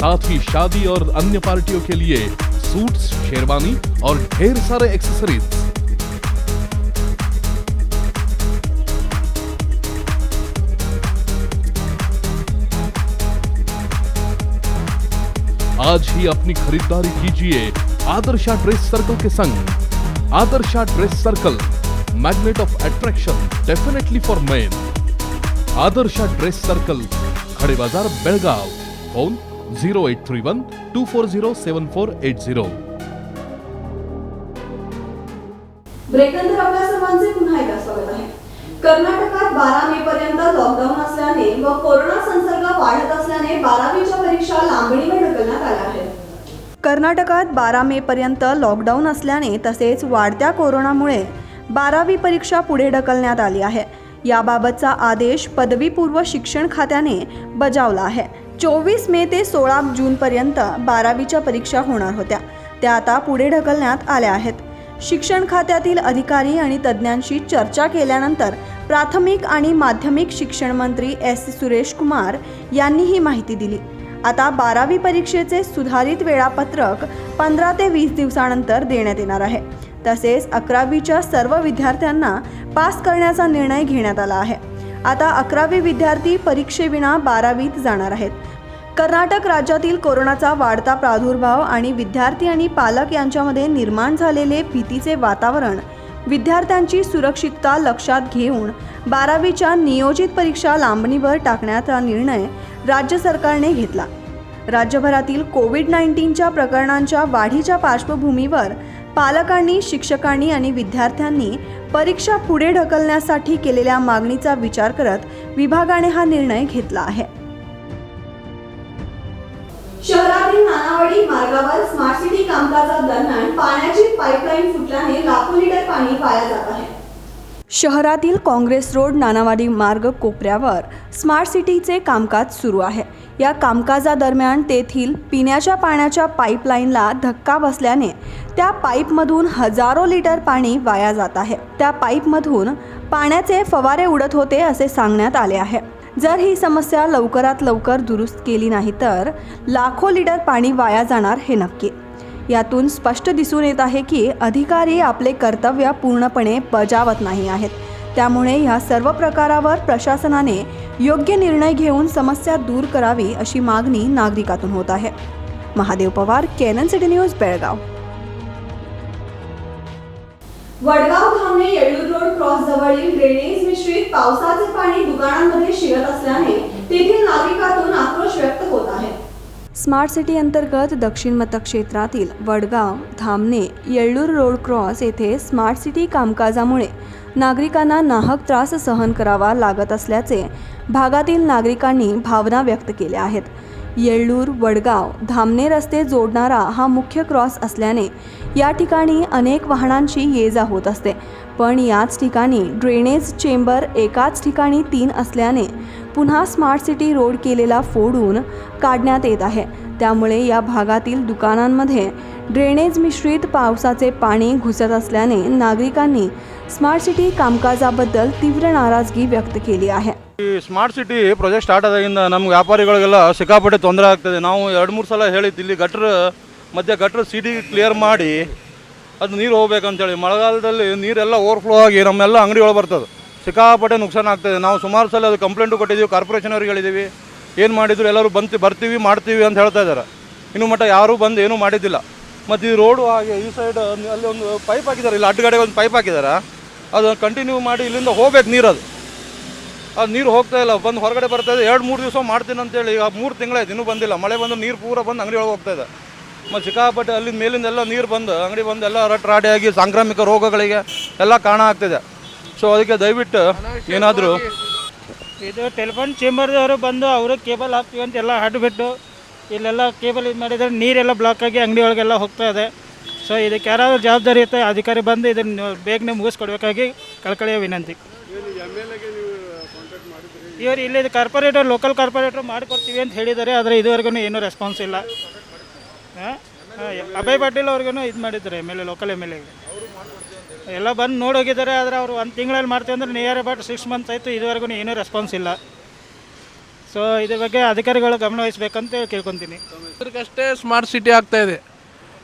साथ ही शादी और अन्य पार्टियों के लिए सूट्स, शेरवानी और ढेर सारे एक्सेसरीज. आज ही अपनी खरीदारी कीजिए आदर्शा ड्रेस सर्कल के संग. Adarsha dress circle, magnet of attraction definitely for main. Adarsha dress circle, खड़े बाजार, बेळगाव. फोन 0831 240 7480. ब्रेकनंतर आपल्या सर्वांचे पुन्हा एकदा स्वागत आहे. कर्नाटकात 12 मे पर्यंत लॉकडाऊन असल्याने व कोरोना संसर्ग वाढत असल्याने 12वीच्या परीक्षा लांबणीवर ढकलण्यात आल्या आहेत. कर्नाटकात 12 मे पर्यंत लॉकडाऊन असल्याने तसेच वाढत्या कोरोनामुळे 12वी परीक्षा पुढे ढकलण्यात आली आहे. याबाबतचा आदेश पदवीपूर्व शिक्षण खात्याने बजावला आहे. 24 मे ते 16 जूनपर्यंत 12वीच्या परीक्षा होणार होत्या, त्या आता पुढे ढकलण्यात आल्या आहेत. शिक्षण खात्यातील अधिकारी आणि तज्ज्ञांशी चर्चा केल्यानंतर प्राथमिक आणि माध्यमिक शिक्षण मंत्री एस सुरेश कुमार यांनी ही माहिती दिली. आता 12वी परीक्षेचे सुधारित वेळापत्रक 15 ते 20 दिवसानंतर देण्यात येणार आहे. तसेच 11वीच्या सर्व विद्यार्थ्यांना पास करण्याचा निर्णय घेण्यात आला आहे. आता 11वी विद्यार्थी परीक्षेविना 12वीत जाणार आहेत. कर्नाटक राज्यातील कोरोनाचा वाढता प्रादुर्भाव आणि विद्यार्थी आणि पालक यांच्यामध्ये निर्माण झालेले भीतीचे वातावरण, विद्यार्थ्यांची सुरक्षितता लक्षात घेऊन 12वीच्या नियोजित परीक्षा लांबणीवर टाकण्याचा निर्णय राज्य सरकारने घेतला. राज्यभरातील कोविड-19च्या प्रकरणांच्या वाढीच्या पार्श्वभूमीवर पालकांनी, शिक्षकांनी आणि विद्यार्थ्यांनी परीक्षा पुढे ढकलण्यासाठी केलेल्या मागणीचा विचार करत विभागाने हा निर्णय घेतला आहे. शहरातील नानावाडी मार्गावर स्मार्ट सिटी कामकाजादरम्यान पाण्याची पाईपलाईन फुटल्याने लाखो लिटर पाणी वाया जात आहे. शहरातील काँग्रेस रोड नानावाडी मार्ग कोपऱ्यावर स्मार्ट सिटीचे कामकाज सुरू आहे. या कामकाजादरम्यान तेथील पिण्याच्या पाण्याच्या पाईपलाईनला धक्का बसल्याने त्या पाईपमधून हजारो लिटर पाणी वाया जात आहे. त्या पाईपमधून पाण्याचे फवारे उडत होते असे सांगण्यात आले आहे. जर ही समस्या लवकरात लवकर दुरुस्त केली नाही तर लाखो लिटर पाणी वाया जाणार हे नक्की. यातून स्पष्ट दिसून येत आहे की अधिकारी आपले कर्तव्य पूर्णपणे बजावत नाही आहेत. त्यामुळे ह्या सर्व प्रकारावर प्रशासनाने योग्य निर्णय घेऊन समस्या दूर करावी अशी मागणी नागरिकातून होत आहे. Mahadev Pawar, KNN city news, Belgaum. Vadgaon Dhamane Yellur road cross जवळील ड्रेनेज मिश्रित पावसाचे पाणी दुकानांमध्ये शिरत असल्याने तेथील नागरिकातून आक्रोश व्यक्त होत आहे. स्मार्ट सिटी अंतर्गत दक्षिण मतक्षेत्रातील वडगाव धामणे येळूर रोड क्रॉस येथे स्मार्ट सिटी कामकाजामुळे नागरिकांना नाहक त्रास सहन करावा लागत असल्याचे भागातील नागरिकांनी भावना व्यक्त केल्या आहेत. येळूर वडगाव धामणे रस्ते जोडणारा हा मुख्य क्रॉस असल्याने या ठिकाणी अनेक वाहनांची ये जा होत असते. पण याच ठिकाणी ड्रेनेज चेंबर एकाच ठिकाणी 3 असल्याने पुन्हा स्मार्ट सिटी रोड केलेला फोडून काढण्यात येत आहे. त्यामुळे या भागातील दुकानांमध्ये ड्रेनेज मिश्रित पावसाचे पाणी घुसत असल्याने नागरिकांनी स्मार्ट सिटी कामकाजाबद्दल तीव्र नाराजगी व्यक्त केली आहे. ಸ್ಮಾರ್ಟ್ ಸಿಟಿ ಪ್ರಾಜೆಕ್ಟ್ ಸ್ಟಾರ್ಟ್ ಆದಾಗಿಂದ ನಮ್ಮ ವ್ಯಾಪಾರಿಗಳಿಗೆಲ್ಲ ಸಿಕ್ಕಾಪಟ್ಟೆ ತೊಂದರೆ ಆಗ್ತದೆ. ನಾವು 2-3 ಸಲ ಹೇಳಿದ್ದು ಇಲ್ಲಿ ಗಟ್ರ ಸಿಟಿ ಕ್ಲಿಯರ್ ಮಾಡಿ ಅದು ನೀರು ಹೋಗ್ಬೇಕಂತೇಳಿ. ಮಳೆಗಾಲದಲ್ಲಿ ನೀರೆಲ್ಲ ಓವರ್ಫ್ಲೋ ಆಗಿ ನಮ್ಮೆಲ್ಲ ಅಂಗಡಿ ಒಳಗೆ ಬರ್ತದೆ, ಸಿಕ್ಕಾಪಟ್ಟೆ ನುಕ್ಸಾನ ಆಗ್ತದೆ. ನಾವು ಸುಮಾರು ಸಲ ಅದು ಕಂಪ್ಲೇಂಟು ಕೊಟ್ಟಿದ್ದೀವಿ, ಕಾರ್ಪೊರೇಷನ್ ಅವ್ರಿಗೆ ಹೇಳಿದ್ದೀವಿ. ಏನು ಮಾಡಿದ್ರು ಎಲ್ಲರೂ ಬರ್ತೀವಿ ಮಾಡ್ತೀವಿ ಅಂತ ಹೇಳ್ತಾ ಇದ್ದಾರೆ. ಇನ್ನೂ ಮಟ್ಟ ಯಾರೂ ಬಂದು ಏನೂ ಮಾಡಿದ್ದಿಲ್ಲ. ಮತ್ತು ಈ ರೋಡು ಹಾಗೆ ಈ ಸೈಡ್ ಅಲ್ಲಿ ಒಂದು ಪೈಪ್ ಹಾಕಿದ್ದಾರೆ, ಇಲ್ಲಿ ಅಡ್ಡಗಡೆಗೆ ಒಂದು ಪೈಪ್ ಹಾಕಿದ್ದಾರೆ. ಅದು ಕಂಟಿನ್ಯೂ ಮಾಡಿ ಇಲ್ಲಿಂದ ಹೋಗ್ಬೇಕು ನೀರು. ಅದು ನೀರು ಹೋಗ್ತಾ ಇಲ್ಲ, ಬಂದು ಹೊರಗಡೆ ಬರ್ತಾಯಿದೆ. 2-3 ದಿವಸ ಮಾಡ್ತೀನಿ ಅಂತೇಳಿ ಈಗ 3 ತಿಂಗಳಾಯ್ತು, ಇನ್ನೂ ಬಂದಿಲ್ಲ. ಮಳೆ ಬಂದು ನೀರು ಪೂರ ಬಂದು ಅಂಗಡಿ ಒಳಗೆ ಹೋಗ್ತಾಯಿದೆ. ಮತ್ತು ಸಿಕ್ಕಾಪಟ್ಟೆ ಅಲ್ಲಿಂದ ಮೇಲಿಂದ ಎಲ್ಲ ನೀರು ಬಂದು ಅಂಗಡಿ ಬಂದು ಎಲ್ಲ ರಾಡಿಯಾಗಿ ಸಾಂಕ್ರಾಮಿಕ ರೋಗಗಳಿಗೆ ಎಲ್ಲ ಕಾರಣ ಆಗ್ತಿದೆ. ಸೊ ಅದಕ್ಕೆ ದಯವಿಟ್ಟು ಏನಾದರೂ ಇದು ಟೆಲಿಫೋನ್ ಚೇಂಬರ್ದವರು ಬಂದು ಅವರು ಕೇಬಲ್ ಹಾಕ್ತೀವಿ ಅಂತ ಎಲ್ಲ ಹಾಡ್ಬಿಟ್ಟು ಇಲ್ಲೆಲ್ಲ ಕೇಬಲ್ ಇದು ಮಾಡಿದರೆ ನೀರೆಲ್ಲ ಬ್ಲಾಕ್ ಆಗಿ ಅಂಗಡಿ ಒಳಗೆಲ್ಲ ಹೋಗ್ತಾ ಇದೆ. ಸೊ ಇದಕ್ಕೆ ಯಾರಾದರೂ ಜವಾಬ್ದಾರಿ ಇರುತ್ತೆ ಅಧಿಕಾರಿ ಬಂದು ಇದನ್ನು ಬೇಗನೆ ಮುಗಿಸ್ಕೊಡ್ಬೇಕಾಗಿ ಕಳಕಳಿಯ ವಿನಂತಿ. ಇವರು ಇಲ್ಲಿ ಕಾರ್ಪೊರೇಟರ್ ಲೋಕಲ್ ಕಾರ್ಪೊರೇಟರ್ ಮಾಡಿಕೊಡ್ತೀವಿ ಅಂತ ಹೇಳಿದ್ದಾರೆ, ಆದರೆ ಇದುವರೆಗೂ ಏನೂ ರೆಸ್ಪಾನ್ಸ್ ಇಲ್ಲ. ಅಭಯ್ ಪಾಟೀಲ್ ಅವ್ರಿಗೂ ಇದು ಮಾಡಿದ್ದಾರೆ, ಲೋಕಲ್ ಎಮ್ ಎಲ್ ಎಗೆ ಎಲ್ಲ ಬಂದು ನೋಡಿ ಹೋಗಿದ್ದಾರೆ. ಆದರೆ ಅವರು 1 ತಿಂಗಳಲ್ಲಿ ಮಾಡ್ತೀವಿ ಅಂದರೆ ನಿಯರ್ ಅಬೌಟ್ 6 ಮಂತ್ಸ್ ಆಯಿತು, ಇದುವರೆಗೂ ಏನೂ ರೆಸ್ಪಾನ್ಸ್ ಇಲ್ಲ. ಸೊ ಇದ್ರ ಬಗ್ಗೆ ಅಧಿಕಾರಿಗಳು ಗಮನ ವಹಿಸ್ಬೇಕಂತ ಕೇಳ್ಕೊತೀನಿ. ಅಷ್ಟೇ ಸ್ಮಾರ್ಟ್ ಸಿಟಿ ಆಗ್ತಾ ಇದೆ,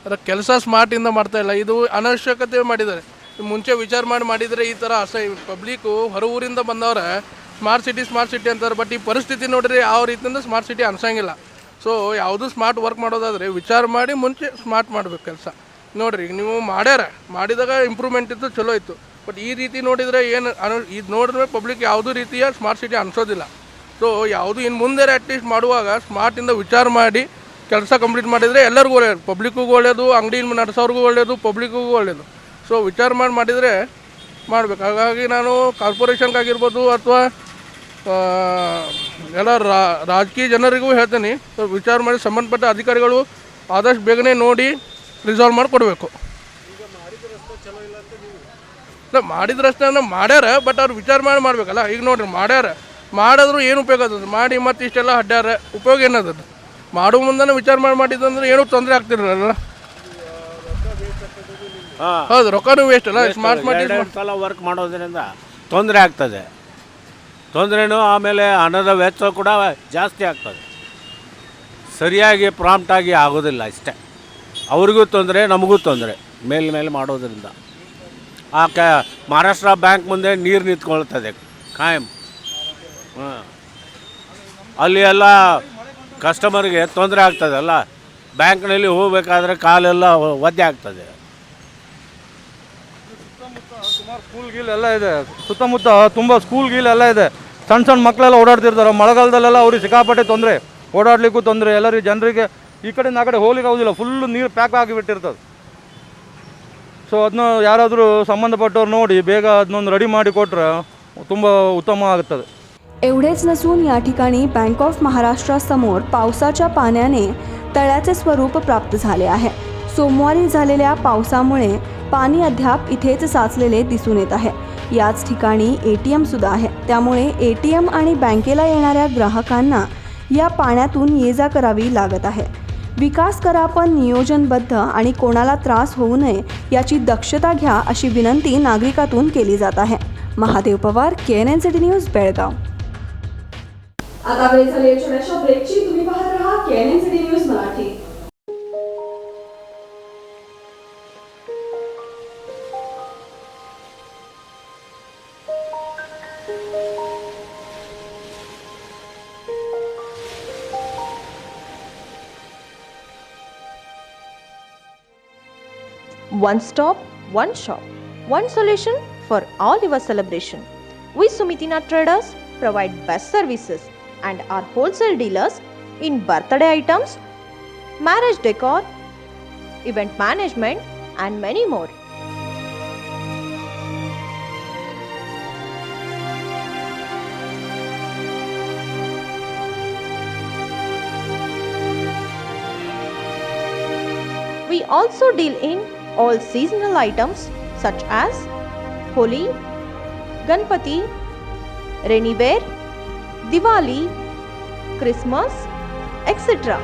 ಅದರ ಕೆಲಸ ಸ್ಮಾರ್ಟಿಂದ ಮಾಡ್ತಾ ಇಲ್ಲ. ಇದು ಅನವಶ್ಯಕತೆ ಮಾಡಿದ್ದಾರೆ. ಮುಂಚೆ ವಿಚಾರ ಮಾಡಿದರೆ ಈ ಥರ ಪಬ್ಲಿಕ್ಕು ಹೊರ ಊರಿಂದ ಬಂದವ್ರೆ ಸ್ಮಾರ್ಟ್ ಸಿಟಿ ಅಂತಾರೆ. ಬಟ್ ಈ ಪರಿಸ್ಥಿತಿ ನೋಡಿದ್ರೆ ಯಾವ ರೀತಿಯಿಂದ ಸ್ಮಾರ್ಟ್ ಸಿಟಿ ಅನ್ಸಂಗಿಲ್ಲ. ಸೊ ಯಾವುದು ಸ್ಮಾರ್ಟ್ ವರ್ಕ್ ಮಾಡೋದಾದರೆ ವಿಚಾರ ಮಾಡಿ ಮುಂಚೆ ಸ್ಮಾರ್ಟ್ ಮಾಡಬೇಕು ಕೆಲಸ. ನೋಡಿರಿ ಈಗ ನೀವು ಮಾಡಿದಾಗ ಇಂಪ್ರೂವ್ಮೆಂಟ್ ಇತ್ತು, ಚಲೋ ಇತ್ತು. ಬಟ್ ಈ ರೀತಿ ನೋಡಿದರೆ ಏನು ಇದು ನೋಡಿದ್ರೆ ಪಬ್ಲಿಕ್ ಯಾವುದೂ ರೀತಿಯ ಸ್ಮಾರ್ಟ್ ಸಿಟಿ ಅನಿಸೋದಿಲ್ಲ. ಸೊ ಯಾವುದು ಇನ್ನು ಮುಂದೆ ಅಟ್ಲೀಸ್ಟ್ ಮಾಡುವಾಗ ಸ್ಮಾರ್ಟಿಂದ ವಿಚಾರ ಮಾಡಿ ಕೆಲಸ ಕಂಪ್ಲೀಟ್ ಮಾಡಿದರೆ ಎಲ್ಲರಿಗೂ ಒಳ್ಳೆಯದು, ಪಬ್ಲಿಕ್ಕಿಗೂ ಒಳ್ಳೆಯದು, ಅಂಗಡಿ ನಡೆಸೋರ್ಗೂ ಒಳ್ಳೆಯದು, ಪಬ್ಲಿಕ್ಕಿಗೂ ಒಳ್ಳೆಯದು. ಸೊ ವಿಚಾರ ಮಾಡಿದರೆ ಮಾಡಬೇಕು. ಹಾಗಾಗಿ ನಾನು ಕಾರ್ಪೊರೇಷನ್ಗಾಗಿರ್ಬೋದು ಅಥವಾ ಎಲ್ಲ ರಾಜಕೀಯ ಜನರಿಗೂ ಹೇಳ್ತೀನಿ, ವಿಚಾರ ಮಾಡಿ ಸಂಬಂಧಪಟ್ಟ ಅಧಿಕಾರಿಗಳು ಆದಷ್ಟು ಬೇಗನೆ ನೋಡಿ ರಿಸಾಲ್ವ್ ಮಾಡಿಕೊಡ್ಬೇಕು. ಇಲ್ಲ ಮಾಡಿದ ರಸ್ತೆ ಮಾಡ್ಯಾರ, ಬಟ್ ಅವ್ರು ವಿಚಾರ ಮಾಡಬೇಕಲ್ಲ. ಈಗ ನೋಡಿರಿ ಮಾಡಿದ್ರು ಏನು ಉಪಯೋಗ ಅದ? ಮಾಡಿ ಮತ್ತು ಇಷ್ಟೆಲ್ಲ ಅಡ್ಡಾರ ಉಪಯೋಗ ಏನದ? ಮಾಡೋ ಮುಂದೆ ವಿಚಾರ ಮಾಡಿದಂದ್ರೆ ಏನೂ ತೊಂದರೆ ಆಗ್ತಿರಲ್ಲ. ಹೌದು, ರೊಕ್ಕನೂ ವೇಸ್ಟ್ ಅಲ್ಲ. ಸ್ಮಾರ್ಟ್ ಸಲ ವರ್ಕ್ ಮಾಡೋದ್ರಿಂದ ತೊಂದರೆ ಆಗ್ತದೆ. ತೊಂದರೆನೂ ಆಮೇಲೆ ಹಣದ ವೆಚ್ಚ ಕೂಡ ಜಾಸ್ತಿ ಆಗ್ತದೆ. ಸರಿಯಾಗಿ ಪ್ರಾಂಪ್ಟಾಗಿ ಆಗೋದಿಲ್ಲ ಅಷ್ಟೇ. ಅವ್ರಿಗೂ ತೊಂದರೆ, ನಮಗೂ ತೊಂದರೆ ಮೇಲೆ ಮಾಡೋದ್ರಿಂದ. ಮಹಾರಾಷ್ಟ್ರ ಬ್ಯಾಂಕ್ ಮುಂದೆ ನೀರು ನಿಂತ್ಕೊಳ್ತದೆ ಕಾಯಂ. ಅಲ್ಲಿ ಎಲ್ಲ ಕಸ್ಟಮರ್ಗೆ ತೊಂದರೆ ಆಗ್ತದಲ್ಲ. ಬ್ಯಾಂಕ್ನಲ್ಲಿ ಹೋಗಬೇಕಾದ್ರೆ ಕಾಲೆಲ್ಲ ಒದ್ದೆ ಆಗ್ತದೆ. ಸುಮಾರು ಸ್ಕೂಲ್ ಗೀಲ್ ಎಲ್ಲ ಇದೆ, ಸುತ್ತಮುತ್ತ ತುಂಬ ಸ್ಕೂಲ್ ಗೀಲ್ ಎಲ್ಲ ಇದೆ. ಸಣ್ಣ ಮಕ್ಕಳೆಲ್ಲ ಓಡಾಡ್ತಿರ್ತಾರೆ. ಮಳೆಗಾಲದಲ್ಲೆಲ್ಲ ಅವ್ರಿಗೆ ಸಿಕ್ಕಾಪಟ್ಟೆ ತೊಂದರೆ, ಓಡಾಡಲಿಕ್ಕೂ ತೊಂದರೆ. ಎಲ್ಲರಿಗೆ ಜನರಿಗೆ ಈ ಕಡೆಯಿಂದ ಆ ಕಡೆ ಹೋಗ್ಲಿಕ್ಕೆ ಆಗೋದಿಲ್ಲ, ಫುಲ್ಲು ನೀರು ಪ್ಯಾಕ್ ಆಗಿಬಿಟ್ಟಿರ್ತದೆ. ಸೊ ಅದನ್ನ ಯಾರಾದರೂ ಸಂಬಂಧಪಟ್ಟವ್ರು ನೋಡಿ ಬೇಗ ಅದನ್ನೊಂದು ರೆಡಿ ಮಾಡಿ ಕೊಟ್ಟರೆ ತುಂಬ ಉತ್ತಮ ಆಗುತ್ತದೆ. एवढेच नसून या ठिकाणी बँक ऑफ महाराष्ट्रासमोर पावसाच्या पाण्याने तळ्याचे स्वरूप प्राप्त झाले आहे. सोमवारी झालेल्या पावसामुळे पाणी अद्याप इथेच साचलेले दिसून येत आहे. याच ठिकाणी ATM सुद्धा आहे. त्यामुळे ATM आणि बँकेला येणाऱ्या ग्राहकांना या पाण्यातून ये जा करावी लागत आहे. विकास करा पण नियोजनबद्ध आणि कोणाला त्रास होऊ नये याची दक्षता घ्या अशी विनंती नागरिकातून केली जात आहे. Mahadev Pawar, KNN city news, Belgaum. आता वेळ झाली छोट्याशा ब्रेकची. तुम्ही पाहत रहा KNN city news Marathi. One stop, one shop, one solution for all your celebration. We Sumitina Traders provide best services and are wholesale dealers in birthday items, marriage decor, event management and many more. We also deal in all seasonal items such as Holi, Ganpati, rainy wear, Diwali, Christmas, etc.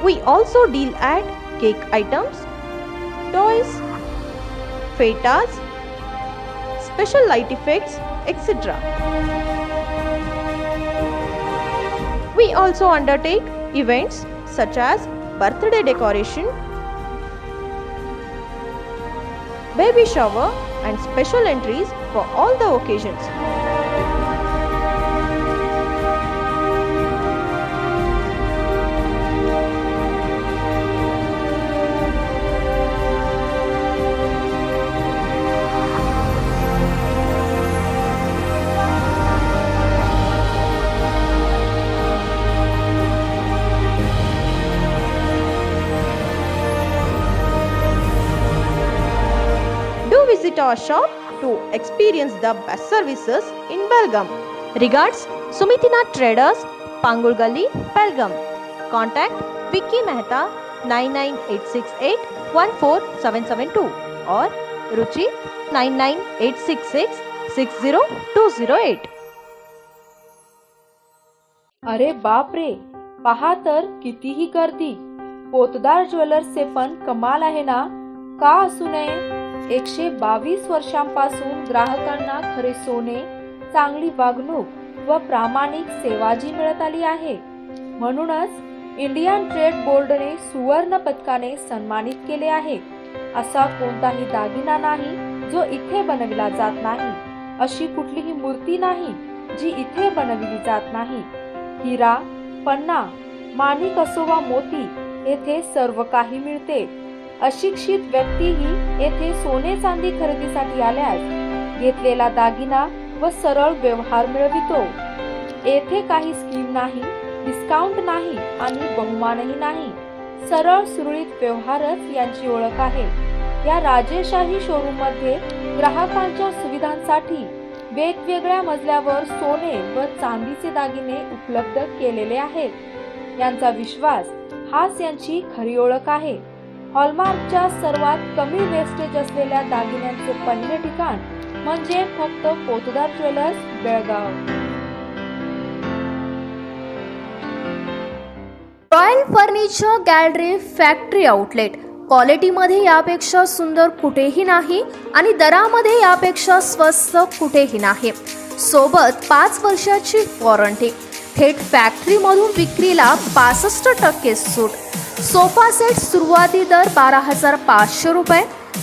We also deal at cake items, toys, fetas, special light effects, etc. We also undertake events such as birthday decoration, baby shower and special entries for all the occasions. Visit our shop to experience the best services in Belgaum. Regards, Sumitina Traders, Pangul Gully, Belgaum. Contact Vicky Mehta 99868 or Ruchi 99866 60208. अरे बाप रे, पहा तर कितीही गर्दी. पोतदार ज्वेलर्सचे पण कमाल आहे ना. का असू नये. 122 वर्षांपासून ग्राहकांना खरे सोने, चांगली वागणूक व प्रामाणिक सेवा जी मिळत आली आहे. म्हणूनच इंडियन ट्रेड बोर्डने सुवर्ण पदकाने सन्मानित केले आहे. असा कोणताही दागिना नाही जो इथे बनविला जात नाही. अशी कुठलीही मूर्ती नाही जी इथे बनविली जात नाही. हिरा, पन्ना, माणिक असो वा मोती, येथे सर्व काही मिळते. अशिक्षित व्यक्तीही येथे सोने चांदी खरेदीसाठी आल्यास घेतलेला दागिना व सरळ व्यवहार मिळवितो. येथे काही स्कीम नाही, डिस्काउंट नाही आणि बहुमानही नाही. सरळ सुरळीत व्यवहारच यांची ओळख आहे. या राजेशाही शोरूम मध्ये ग्राहकांच्या सुविधांसाठी वेगवेगळ्या मजल्यावर सोने व चांदीचे दागिने उपलब्ध केलेले आहेत. यांचा विश्वास हाच यांची खरी ओळख आहे. हॉलमार्कच्या सर्वात कमी वेस्टेज असलेल्या दागिन्यांचे पहिले ठिकाण म्हणजे फक्त Potdar jewellers, Belgaum. Royal furniture gallery factory outlet. क्वालिटीमध्ये यापेक्षा सुंदर कुठेही नाही आणि दरामध्ये यापेक्षा स्वस्त कुठेही नाही. सोबत 5 वर्षाची वॉरंटी. थेट फॅक्टरीमधून विक्रीला 65% सूट. सोफा सेट सुरुवाती दर 12,500 रुपये,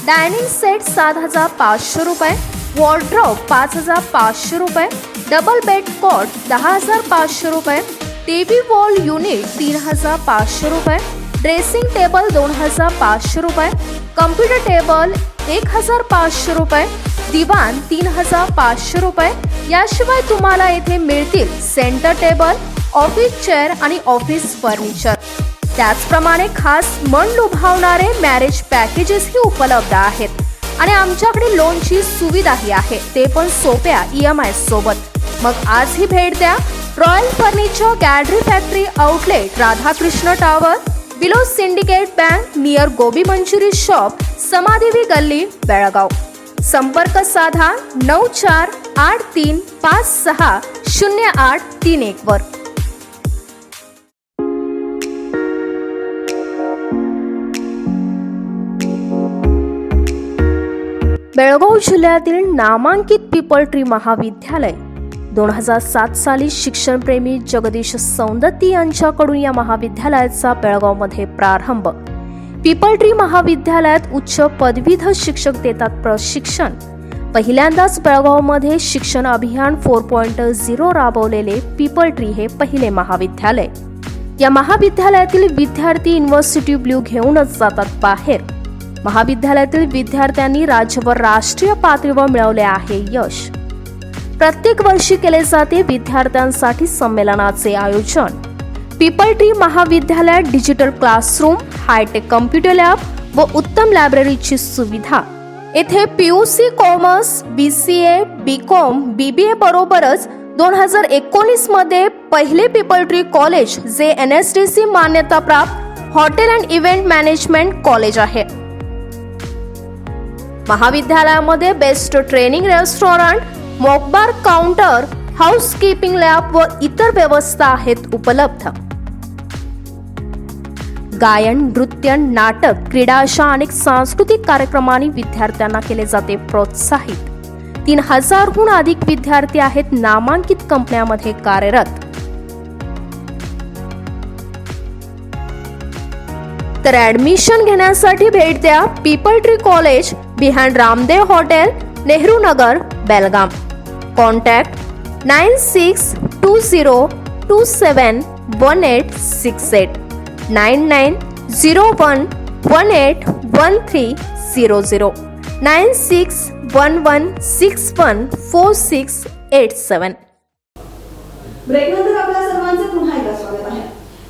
डायनिंग सेट 7,500 रुपये, वॉर्ड्रॉप 5,500 रुपये, डबल बेड कॉट 10,500 रुपये, टीव्ही वॉल युनिट 3,500 रुपये, ड्रेसिंग टेबल 2,500 रुपये, कम्प्युटर टेबल 1,500 रुपये, दिवाण 3,500 रुपये. याशिवाय तुम्हाला येथे मिळतील सेंटर टेबल, ऑफिस चेअर आणि ऑफिस फर्निचर. त्याचप्रमाणे खास मन लुभावणारे मॅरेज पॅकेजेसही उपलब्ध आहेत आणि आमच्याकडे लोनची सुविधाही आहे, ते पण सोप्या EMI सोबत. मग आजही भेट द्या royal furniture gallery factory outlet, Radhakrishna tower, below syndicate bank, near gobi manchuri shop, Samadevi Galli, Belgaum. संपर्क साधा 9483560831 वर. बेळगाव जिल्ह्यातील नामांकित पीपल ट्री महाविद्यालय 2007 साली शिक्षणप्रेमी जगदीश सौंदत्ती यांच्याकडून या महाविद्यालयाचा बेळगावमध्ये प्रारंभ. पीपल ट्री महाविद्यालयात उच्च पदवीधर शिक्षक देतात प्रशिक्षण. पहिल्यांदाच बेळगावमध्ये शिक्षण अभियान 4.0 राबवलेले पीपल ट्री हे पहिले महाविद्यालय. या महाविद्यालयातील विद्यार्थी युनिव्हर्सिटी ब्ल्यू घेऊनच जातात बाहेर. महाविद्यालयातील विद्यार्थ्यांनी राज्य व राष्ट्रीय पातळीवर मिळवले आहे यश. प्रत्येक वर्षी केले जाते विद्यार्थ्यांसाठी संमेलनाचे आयोजन. पीपल ट्री महाविद्यालयात digital classroom, hi tech computer lab व उत्तम लायब्ररीची सुविधा. येथे PUC commerce, BCA, BCom, BBA बरोबरच 2019 मध्ये पहिले पीपल ट्री कॉलेज जे NSDC मान्यता प्राप्त hotel and event management college आहे. महाविद्यालयामध्ये best training restaurant, mock bar counter, housekeeping lab व इतर व्यवस्था आहेत उपलब्ध. गायन, नृत्य, नाटक, क्रीडा अशा अनेक सांस्कृतिक कार्यक्रमांनी विद्यार्थ्यांना केले जाते प्रोत्साहित. 3,000हून अधिक विद्यार्थी आहेत नामांकित कंपन्यांमध्ये कार्यरत. तर ऍडमिशन घेण्यासाठी भेट द्या people tree college, behind Ramdev hotel, Nehru Nagar, Belgaum. Contact 9620271868 9901181300 9611614687. ब्रेकनंतर आपल्या सर्वांचे पुन्हा एकदा स्वागत आहे.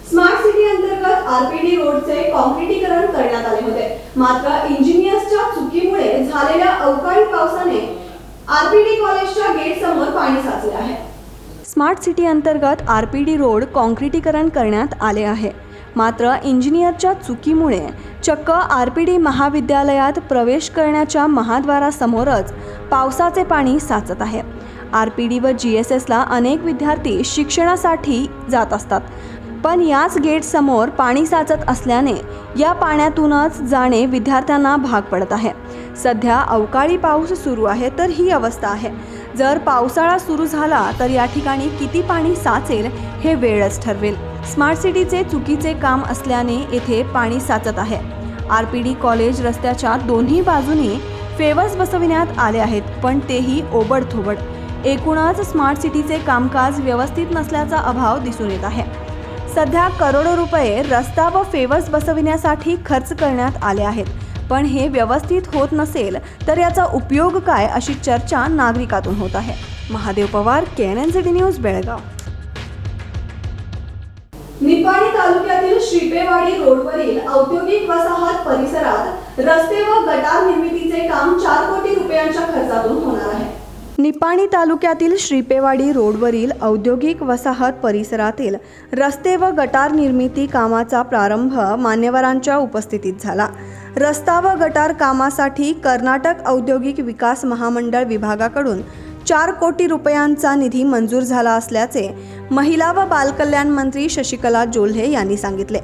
स्मार्ट सिटी अंतर्गत RPD रोडचे काँक्रिटीकरण करण्यात आले होते, मात्र इंजिनियर्सच्या चुकीमुळे झालेल्या अवकाळी पावसाने RPD कॉलेजच्या गेट समोर पाणी साचले आहे. स्मार्ट सिटी अंतर्गत RPD रोड काँक्रिटीकरण करण्यात आले आहे, मात्र इंजिनियरच्या चुकीमुळे चक्क RPD महाविद्यालयात प्रवेश करण्याच्या महाद्वारासमोरच पावसाचे पाणी साचत आहे. RPD व GSSला अनेक विद्यार्थी शिक्षणासाठी जात असतात, पण याच गेट समोर पाणी साचत असल्याने या पाण्यातूनच जाणे विद्यार्थ्यांना भाग पडत आहे. सध्या अवकाळी पाऊस सुरू आहे, तर ही अवस्था आहे. जर पावसाळा सुरू झाला तर या ठिकाणी किती पाणी साचेल हे वेळच ठरवेल. स्मार्ट सिटीचे चुकीचे काम असल्याने येथे पाणी साचत आहे. RPD कॉलेज रस्त्याच्या दोन्ही बाजूनी फेवर्स बसविण्यात आले आहेत, पण तेही ओबडधोबड. एकूणच स्मार्ट सिटीचे कामकाज व्यवस्थित नसल्याचा अभाव दिसून येत आहे. सध्या करोडो रुपये रस्ता व फेवर्स बसविण्यासाठी खर्च करण्यात आले आहेत, पण हे व्यवस्थित होत नसेल तर याचा उपयोग काय अशी चर्चा नागरिकातून होत आहे. Mahadev Pawar, KNN city news, Belgaum. Nipani तालुक्यातील श्रीपेवाडी रोडवरील औद्योगिक वसाहत परिसरात रस्ते व गटार निर्मितीचे काम 4 कोटी रुपयांच्या खर्चातून होणार आहे. निपाणी तालुक्यातील श्रीपेवाडी रोडवरील औद्योगिक वसाहत परिसरातील रस्ते व गटार निर्मिती कामाचा प्रारंभ मान्यवरांच्या उपस्थितीत झाला. रस्ता व गटार कामासाठी कर्नाटक औद्योगिक विकास महामंडळ विभागाकडून 4 कोटी रुपयांचा निधी मंजूर झाला असल्याचे महिला व बालकल्याण मंत्री शशिकला जोल्हे यांनी सांगितले.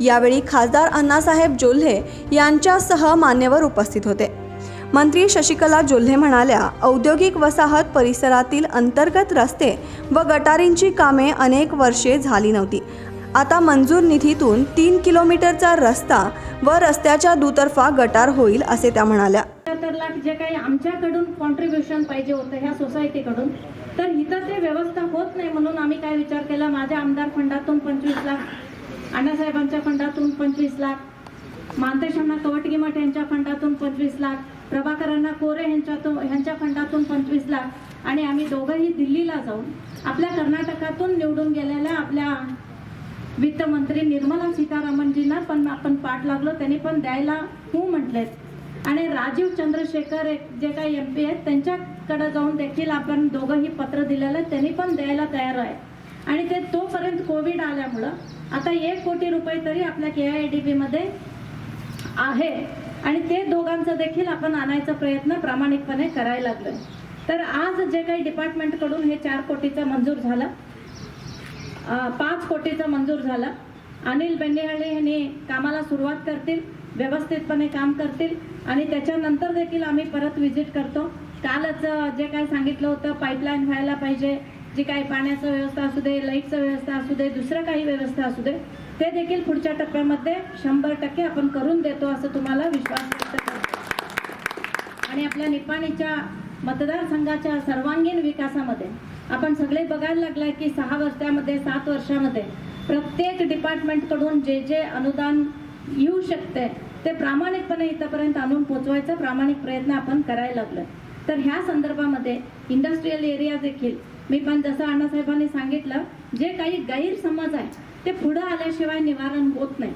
यावेळी खासदार अण्णासाहेब जोल्हे यांच्यासह मान्यवर उपस्थित होते. मंत्री शशिकला जोल्हे म्हणाल्या, औद्योगिक वसाहत परिसरातील अंतर्गत रस्ते व गटारींची कामे अनेक वर्षे झाली नव्हती. आता मंजूर निधीतून 3 किलोमीटरचा रस्ता व रस्त्याच्या दुतर्फा गटार होईल असे त्या म्हणाल्या. 75 लाख जे काही आमच्याकडून कॉन्ट्रीब्युशन पाहिजे होतं ह्या सोसायटीकडून, तर इथं ते व्यवस्था होत नाही म्हणून आम्ही काय विचार केला, माझ्या आमदार फंडातून 25 लाख अण्णासाहेबांच्या फंडातून 25 लाख, मानतेशांना कवटगीमठ यांच्या फंडातून 25 लाख, प्रभाकरांना कोरे ह्यांच्या फंडातून 25 लाख आणि आम्ही दोघंही दिल्लीला जाऊन आपल्या कर्नाटकातून निवडून गेलेल्या आपल्या वित्तमंत्री निर्मला सीतारामनजींना पण आपण पाठ लागलो, त्यांनी पण द्यायला हो म्हटलेत आणि राजीव चंद्रशेखर जे काही MP आहेत त्यांच्याकडे जाऊन देखील आपण दोघंही पत्र दिलेलं, त्यांनी पण द्यायला तयार आहे आणि ते तोपर्यंत कोविड आल्यामुळं आता 1 कोटी रुपये तरी आपल्या KIIDB मध्ये आहे आणि ते दोघांचं देखील आपण आणायचा प्रयत्न प्रामाणिकपणे करायला लागलोय. तर आज जे काही डिपार्टमेंटकडून हे 4 कोटीचं मंजूर झालं, 5 कोटीचं मंजूर झालं. अनिल बेंडेहळ्ळे यांनी कामाला सुरुवात करतील, व्यवस्थितपणे काम करतील आणि त्याच्यानंतर देखील आम्ही परत व्हिजिट करतो. कालच जे काय सांगितलं होतं पाईपलाईन व्हायला पाहिजे, जी काही पाण्याचं व्यवस्था असू दे, लाईटचं व्यवस्था असू दे, दुसरं काही व्यवस्था असू दे, ते देखील पुढच्या टप्प्यामध्ये 100% आपण करून देतो असं तुम्हाला विश्वास व्यक्त करतो. आणि आपल्या निपाणीच्या मतदारसंघाच्या सर्वांगीण विकासामध्ये आपण सगळे बघायला लागलाय की 6 वर्षामध्ये 7 वर्षामध्ये प्रत्येक डिपार्टमेंटकडून जे जे अनुदान येऊ शकते ते प्रामाणिकपणे इथपर्यंत आणून पोचवायचा प्रामाणिक प्रयत्न आपण करायला लागलोय. तर ह्या संदर्भामध्ये इंडस्ट्रियल एरिया देखील मी पण जसं अण्णासाहेबांनी सांगितलं, जे काही गैरसमज आहे ते पुढं आल्याशिवाय निवारण होत नाही.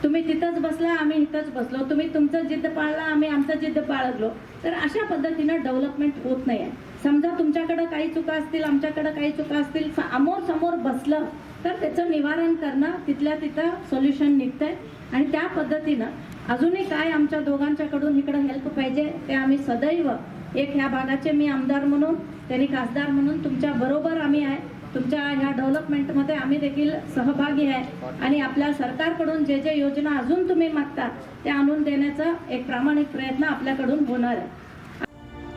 तुम्ही तिथंच बसला, आम्ही इथंच बसलो, तुम्ही तुमचं जिद्द पाळला, आम्ही आमचं जिद्द बाळगलो, तर अशा पद्धतीनं डेव्हलपमेंट होत नाही आहे. समजा तुमच्याकडं काही चुका असतील, आमच्याकडं काही चुका असतील, समोर बसलं तर त्याचं निवारण करणं तिथल्या तिथं सोल्युशन निघतंय आणि त्या पद्धतीनं अजूनही काय आमच्या दोघांच्याकडून इकडं हेल्प पाहिजे ते आम्ही सदैव एक ह्या भागाचे मी आमदार म्हणून, त्यांनी खासदार म्हणून तुमच्या बरोबर आम्ही आहे. तुमच्या ह्या डेव्हलपमेंटमध्ये आम्ही देखील सहभागी आहे आणि आपल्या सरकारकडून जे जे योजना अजून तुम्ही मागता त्या आणून देण्याचा एक प्रामाणिक प्रयत्न आपल्याकडून होणार आहे.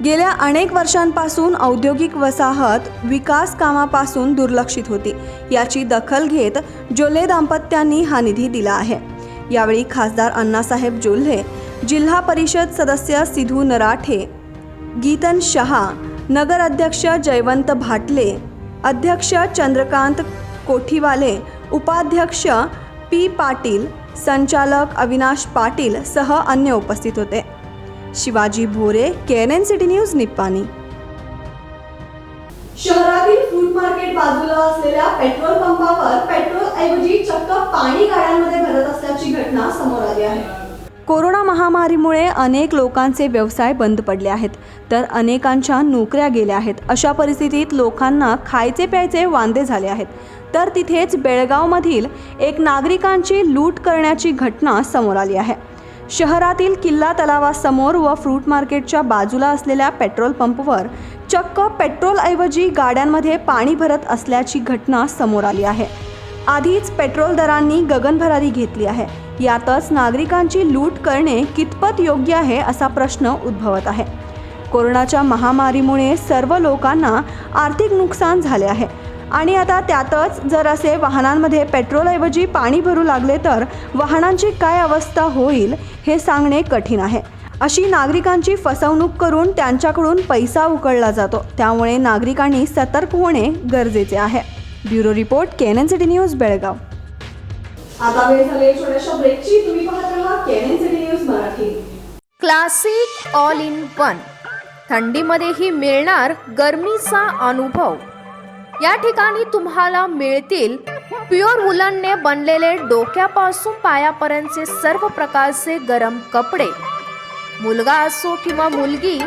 गेल्या अनेक वर्षांपासून औद्योगिक वसाहत विकास कामापासून दुर्लक्षित होती. याची दखल घेत जोल्हे दाम्पत्यांनी हा निधी दिला आहे. यावेळी खासदार अण्णासाहेब जोल्हे, जिल्हा परिषद सदस्य सिधू नराठे, गीतन शहा, नगर अध्यक्ष जयवंत भाटले, अध्यक्ष चंद्रकांत कोठीवाले, उपाध्यक्ष P पाटील, संचालक अविनाश पाटील सह अन्य उपस्थित होते. शिवाजी भोरे, KNN सिटी न्यूज, निप्पाणी. शहरातील फ्रूट मार्केट बाजूला असलेल्या पेट्रोल पंपावर पेट्रोल ऐवजी चक्क पाणी गाड्यांमध्ये भरत असल्याची घटना समोर आली आहे. कोरोना महामारीमुळे अनेक लोकांचे व्यवसाय बंद पडले आहेत, तर अनेकांच्या नोकऱ्या गेल्या आहेत. अशा परिस्थितीत लोकांना खायचे प्यायचे वांदे झाले आहेत. तर तिथेच बेळगावमधील एक नागरिकांची लूट करण्याची घटना समोर आली आहे. शहरातील किल्ला तलावासमोर व फ्रूट मार्केटच्या बाजूला असलेल्या पेट्रोल पंपवर चक्क पेट्रोलऐवजी गाड्यांमध्ये पाणी भरत असल्याची घटना समोर आली आहे. आधीच पेट्रोल दरांनी गगनभरारी घेतली आहे. यातच नागरिकांची लूट करणे कितपत योग्य आहे असा प्रश्न उद्भवत आहे. कोरोनाच्या महामारीमुळे सर्व लोकांना आर्थिक नुकसान झाले आहे आणि आता त्यातच जर असे वाहनांमध्ये पेट्रोलऐवजी पाणी भरू लागले तर वाहनांची काय अवस्था होईल हे सांगणे कठीण आहे. अशी नागरिकांची फसवणूक करून त्यांच्याकडून पैसा उकळला जातो. त्यामुळे नागरिकांनी सतर्क होणे गरजेचे आहे. Bureau report, KNN city news, Belgaum. आता वेळ झाली छोट्याशा ब्रेकची. तुम्ही पाहत रहा KNN city news Marathi. Classic all in one. थंडीमध्येही मिळणार गरमीचा अनुभव. या ठिकाणी तुम्हाला मिळतील प्युअर वुलनने बनलेले डोक्यापासून पायापर्यंतचे सर्व प्रकारचे गरम कपडे. मुलगा असो किंवा मुलगी,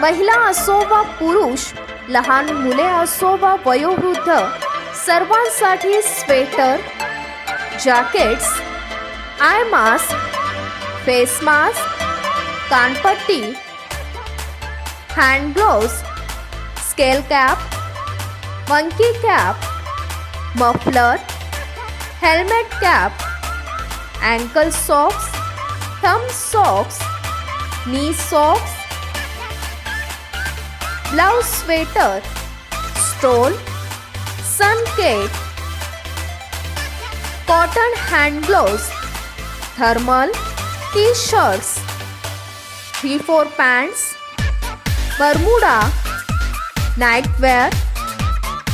महिला असो वा पुरुष, लहान मुले असो वा वयोवृद्ध, सर्वांसाठी sweater, jackets, eye mask, face mask, कानपट्टी, hand gloves, skull cap, monkey cap, muffler, helmet cap, ankle socks, thumb socks, knee socks, blouse sweater, stole, सन केट, cotton hand gloves, thermal, T-shirts, 3/4 pants, bermuda, nightwear,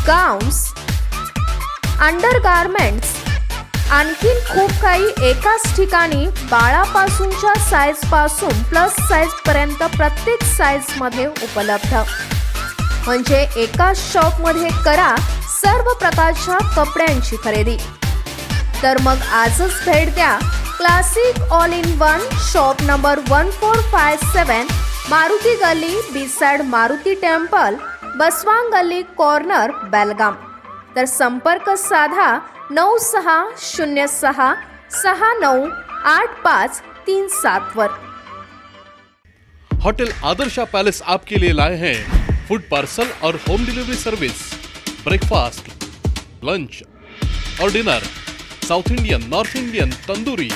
gowns, undergarments, आणखीन खूप काही एकाच ठिकाणी बाळापासूनच्या साईजपासून plus साईजपर्यंत प्रत्येक साईजमध्ये उपलब्ध. म्हणजे एकाच शॉपमध्ये करा सर्व प्रकारच्या कपड्यांची खरेदी. तर मग आजच भेट द्या classic all in one shop number 1457 Maruti गल्ली बिसाइड मारुती टेम्पल, बसवांग गल्ली कॉर्नर, बेलगाम. तर संपर्क साधा 9669685337 वर. होटल आदर्शा पैलेस आपके लिए लाए हैं फूड पार्सल और home delivery service, breakfast, lunch और dinner, south Indian, north Indian, tandoori.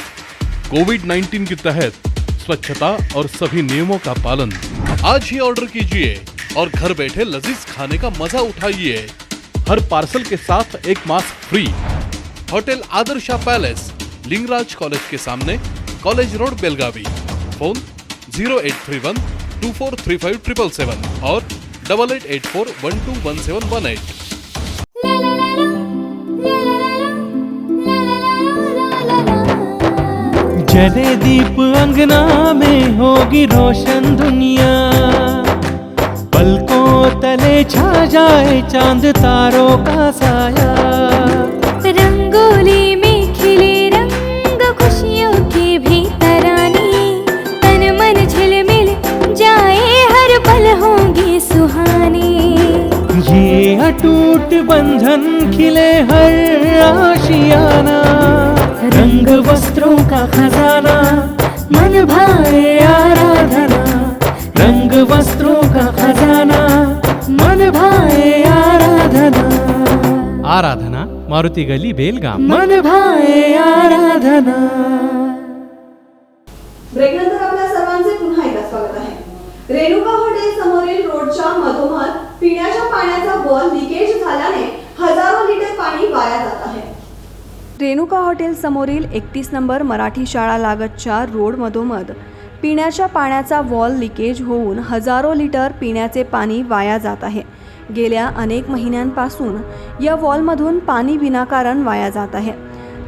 कोविड-19 के तहत स्वच्छता और सभी नियमों का पालन. आज ही ऑर्डर कीजिए और घर बैठे लजीज खाने का मजा उठाइए. हर पार्सल के साथ एक mask free. Hotel Adarsha palace, Lingaraj college के सामने, कॉलेज रोड, बेलगावी. फोन 0831243577 और 8884121718. जले दीप अंगना में होगी रोशन दुनिया, पलकों तले छा जाए चांद तारों का साया. रंगोली में खिले रंग खुशियों के भी तराने, तन मन झिलमिल जाए हर पल होंगे सुहाने. ये अटूट बंधन खिले हर आशियाना, रंग वस्त्रों का खजाना मन भाए आराधना. रंग वस्त्रों का खजाना मन भाए आराधना. आराधना मारुती गली बेलगाम. मन भाए आराधना. ब्रेकनंतर आपल्या सर्वांचे पुन्हा एकदा स्वागत आहे. रेणुका हॉटेल समोरील रोडच्या मधोमध पिण्याच्या पाण्याचा वॉल लिकेज झाल्याने हजारो लिटर पाणी वाया जात आहे. रेणुका हॉटेल समोरील 31 नंबर मराठी शाळा लागतच्या रोड मधोमध पिण्याच्या पाण्याचा वॉल लिकेज होऊन हजारो लिटर पिण्याचे पाणी वाया जात आहे. गेल्या अनेक महिन्यांपासून या वॉलमधून पाणी विनाकारण वाया जात आहे.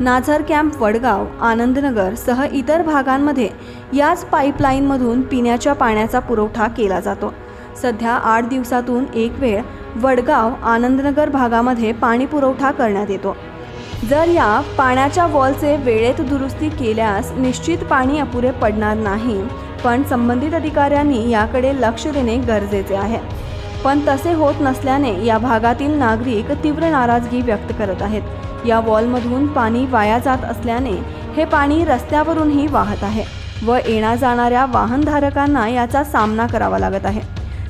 नाझर कॅम्प, वडगाव, आनंदनगर सह इतर भागांमध्ये याच पाईपलाईनमधून पिण्याच्या पाण्याचा पुरवठा केला जातो. सध्या 8 दिवसातून एक वेळ वडगाव, आनंदनगर भागामध्ये पाणी पुरवठा करण्यात येतो. जर या पाण्याच्या वॉलचे वेळेत दुरुस्ती केल्यास निश्चित पाणी अपुरे पडणार नाही, पण संबंधित अधिकाऱ्यांनी याकडे लक्ष देणे गरजेचे आहे. पण तसे होत नसल्याने या भागातील नागरिक तीव्र नाराजगी व्यक्त करत आहेत. या वॉलमधून पाणी वाया जात असल्याने हे पाणी रस्त्यावरूनही वाहत आहे व येणा जाणाऱ्या वाहनधारकांना याचा सामना करावा लागत आहे.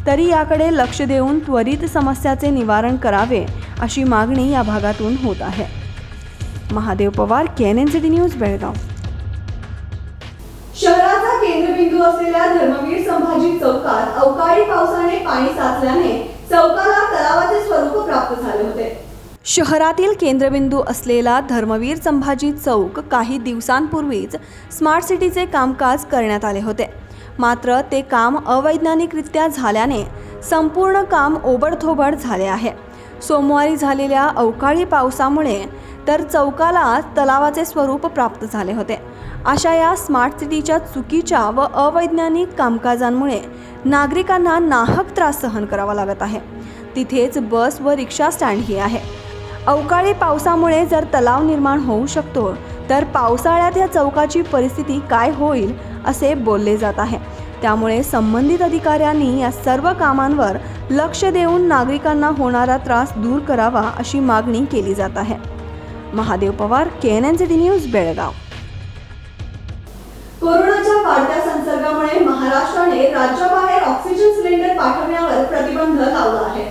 तरी याकडे लक्ष देऊन त्वरित समस्याचे निवारण करावे अशी मागणी या भागातून होत आहे. Mahadev Pawar, KNN city news, Belgaum. शहराचा केंद्रबिंदू असलेल्या धर्मवीर संभाजी चौकात अवकाळी पावसाने पाणी साचल्याने चौकाला तलावाचे स्वरूप प्राप्त झाले होते. शहरातील केंद्रबिंदू असलेला धर्मवीर संभाजी चौक काही दिवसांपूर्वीच स्मार्ट सिटीचे कामकाज करण्यात आले होते. मात्र ते काम अवैज्ञानिकरित्या झाल्याने संपूर्ण काम ओबडधोबड झाले आहे. सोमवारी झालेल्या अवकाळी पावसामुळे तर चौकाला तलावाचे स्वरूप प्राप्त झाले होते. अशा या स्मार्ट सिटीच्या चुकीच्या व अवैज्ञानिक कामकाजांमुळे नागरिकांना नाहक त्रास सहन करावा लागत आहे. तिथेच बस व रिक्षा स्टँडही आहे. अवकाळी पावसामुळे जर तलाव निर्माण होऊ शकतो तर पावसाळ्यात या चौकाची परिस्थिती काय होईल असे बोलले जात आहे. त्यामुळे संबंधित अधिकाऱ्यांनी या सर्व कामांवर लक्ष देऊन नागरिकांना होणारा त्रास दूर करावा अशी मागणी केली जात आहे. Mahadev Pawar, KNN city news, Belgaum. कोरोनाच्या वाढत्या संसर्गामुळे महाराष्ट्राने राज्याबाहेर ऑक्सिजन सिलेंडर पाठवण्यावर प्रतिबंध लावला आहे.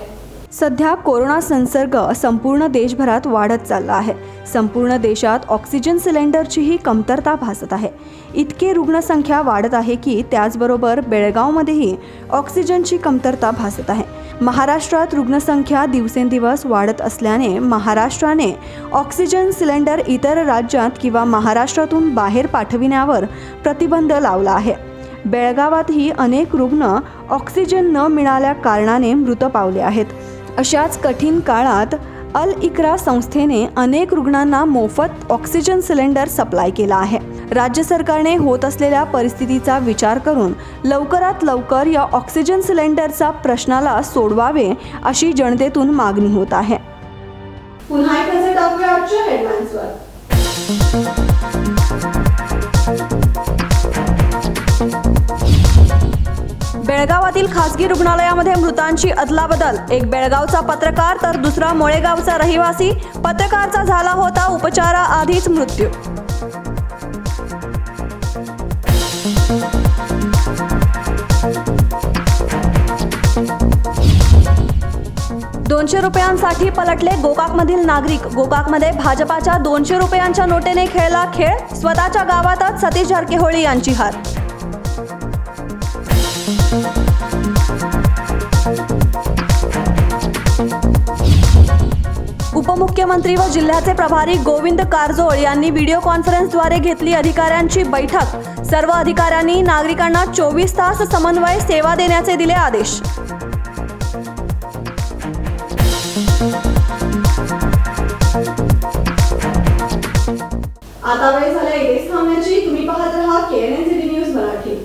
सध्या कोरोना संसर्ग संपूर्ण देशभरात वाढत चालला आहे. संपूर्ण देशात ऑक्सिजन सिलेंडरचीही कमतरता भासत आहे. इतके रुग्णसंख्या वाढत आहे की त्याचबरोबर बेळगावमध्येही ऑक्सिजनची कमतरता भासत आहे. महाराष्ट्रात रुग्णसंख्या दिवसेंदिवस वाढत असल्याने महाराष्ट्राने ऑक्सिजन सिलेंडर इतर राज्यात किंवा महाराष्ट्रातून बाहेर पाठविण्यावर प्रतिबंध लावला आहे. बेळगावातही अनेक रुग्ण ऑक्सिजन न मिळाल्या कारणाने मृत पावले आहेत. अशाच कठीण काळात अल इकरा संस्थेने अनेक रुग्णांना मोफत ऑक्सिजन सिलेंडर सप्लाय केला आहे. राज्य सरकारने होत असलेल्या परिस्थितीचा विचार करून लवकरात लवकर या ऑक्सिजन सिलेंडरचा प्रश्नाला सोडवावे अशी जनतेतून मागणी होत आहे. पुन्हा एक नजर टाकूया आजच्या हेडलाईन्सवर. बेळगावातील खासगी रुग्णालयामध्ये मृतांची अदलाबदल. एक बेळगावचा पत्रकार तर दुसरा मोळेगावचा रहिवासी. पत्रकारचा झाला होता उपचाराआधीच मृत्यू. ₹200 पलटले गोकाकमधील नागरिक. गोकाकमध्ये भाजपाच्या 200 रुपयांच्या नोटेने खेळला खेळ. स्वतःच्या गावातच सतीश जारकिहोळी यांची हार. उपमुख्यमंत्री व जिल्ह्याचे प्रभारी गोविंद कारजोळ यांनी व्हिडिओ कॉन्फरन्सद्वारे घेतली अधिकाऱ्यांची बैठक. सर्व अधिकाऱ्यांनी नागरिकांना 24 तास समन्वय सेवा देण्याचे दिले आदेश. आता वेळ झाला इथेच थांबण्याची. तुम्ही पाहत रहा KNN सिटी न्यूज मराठी.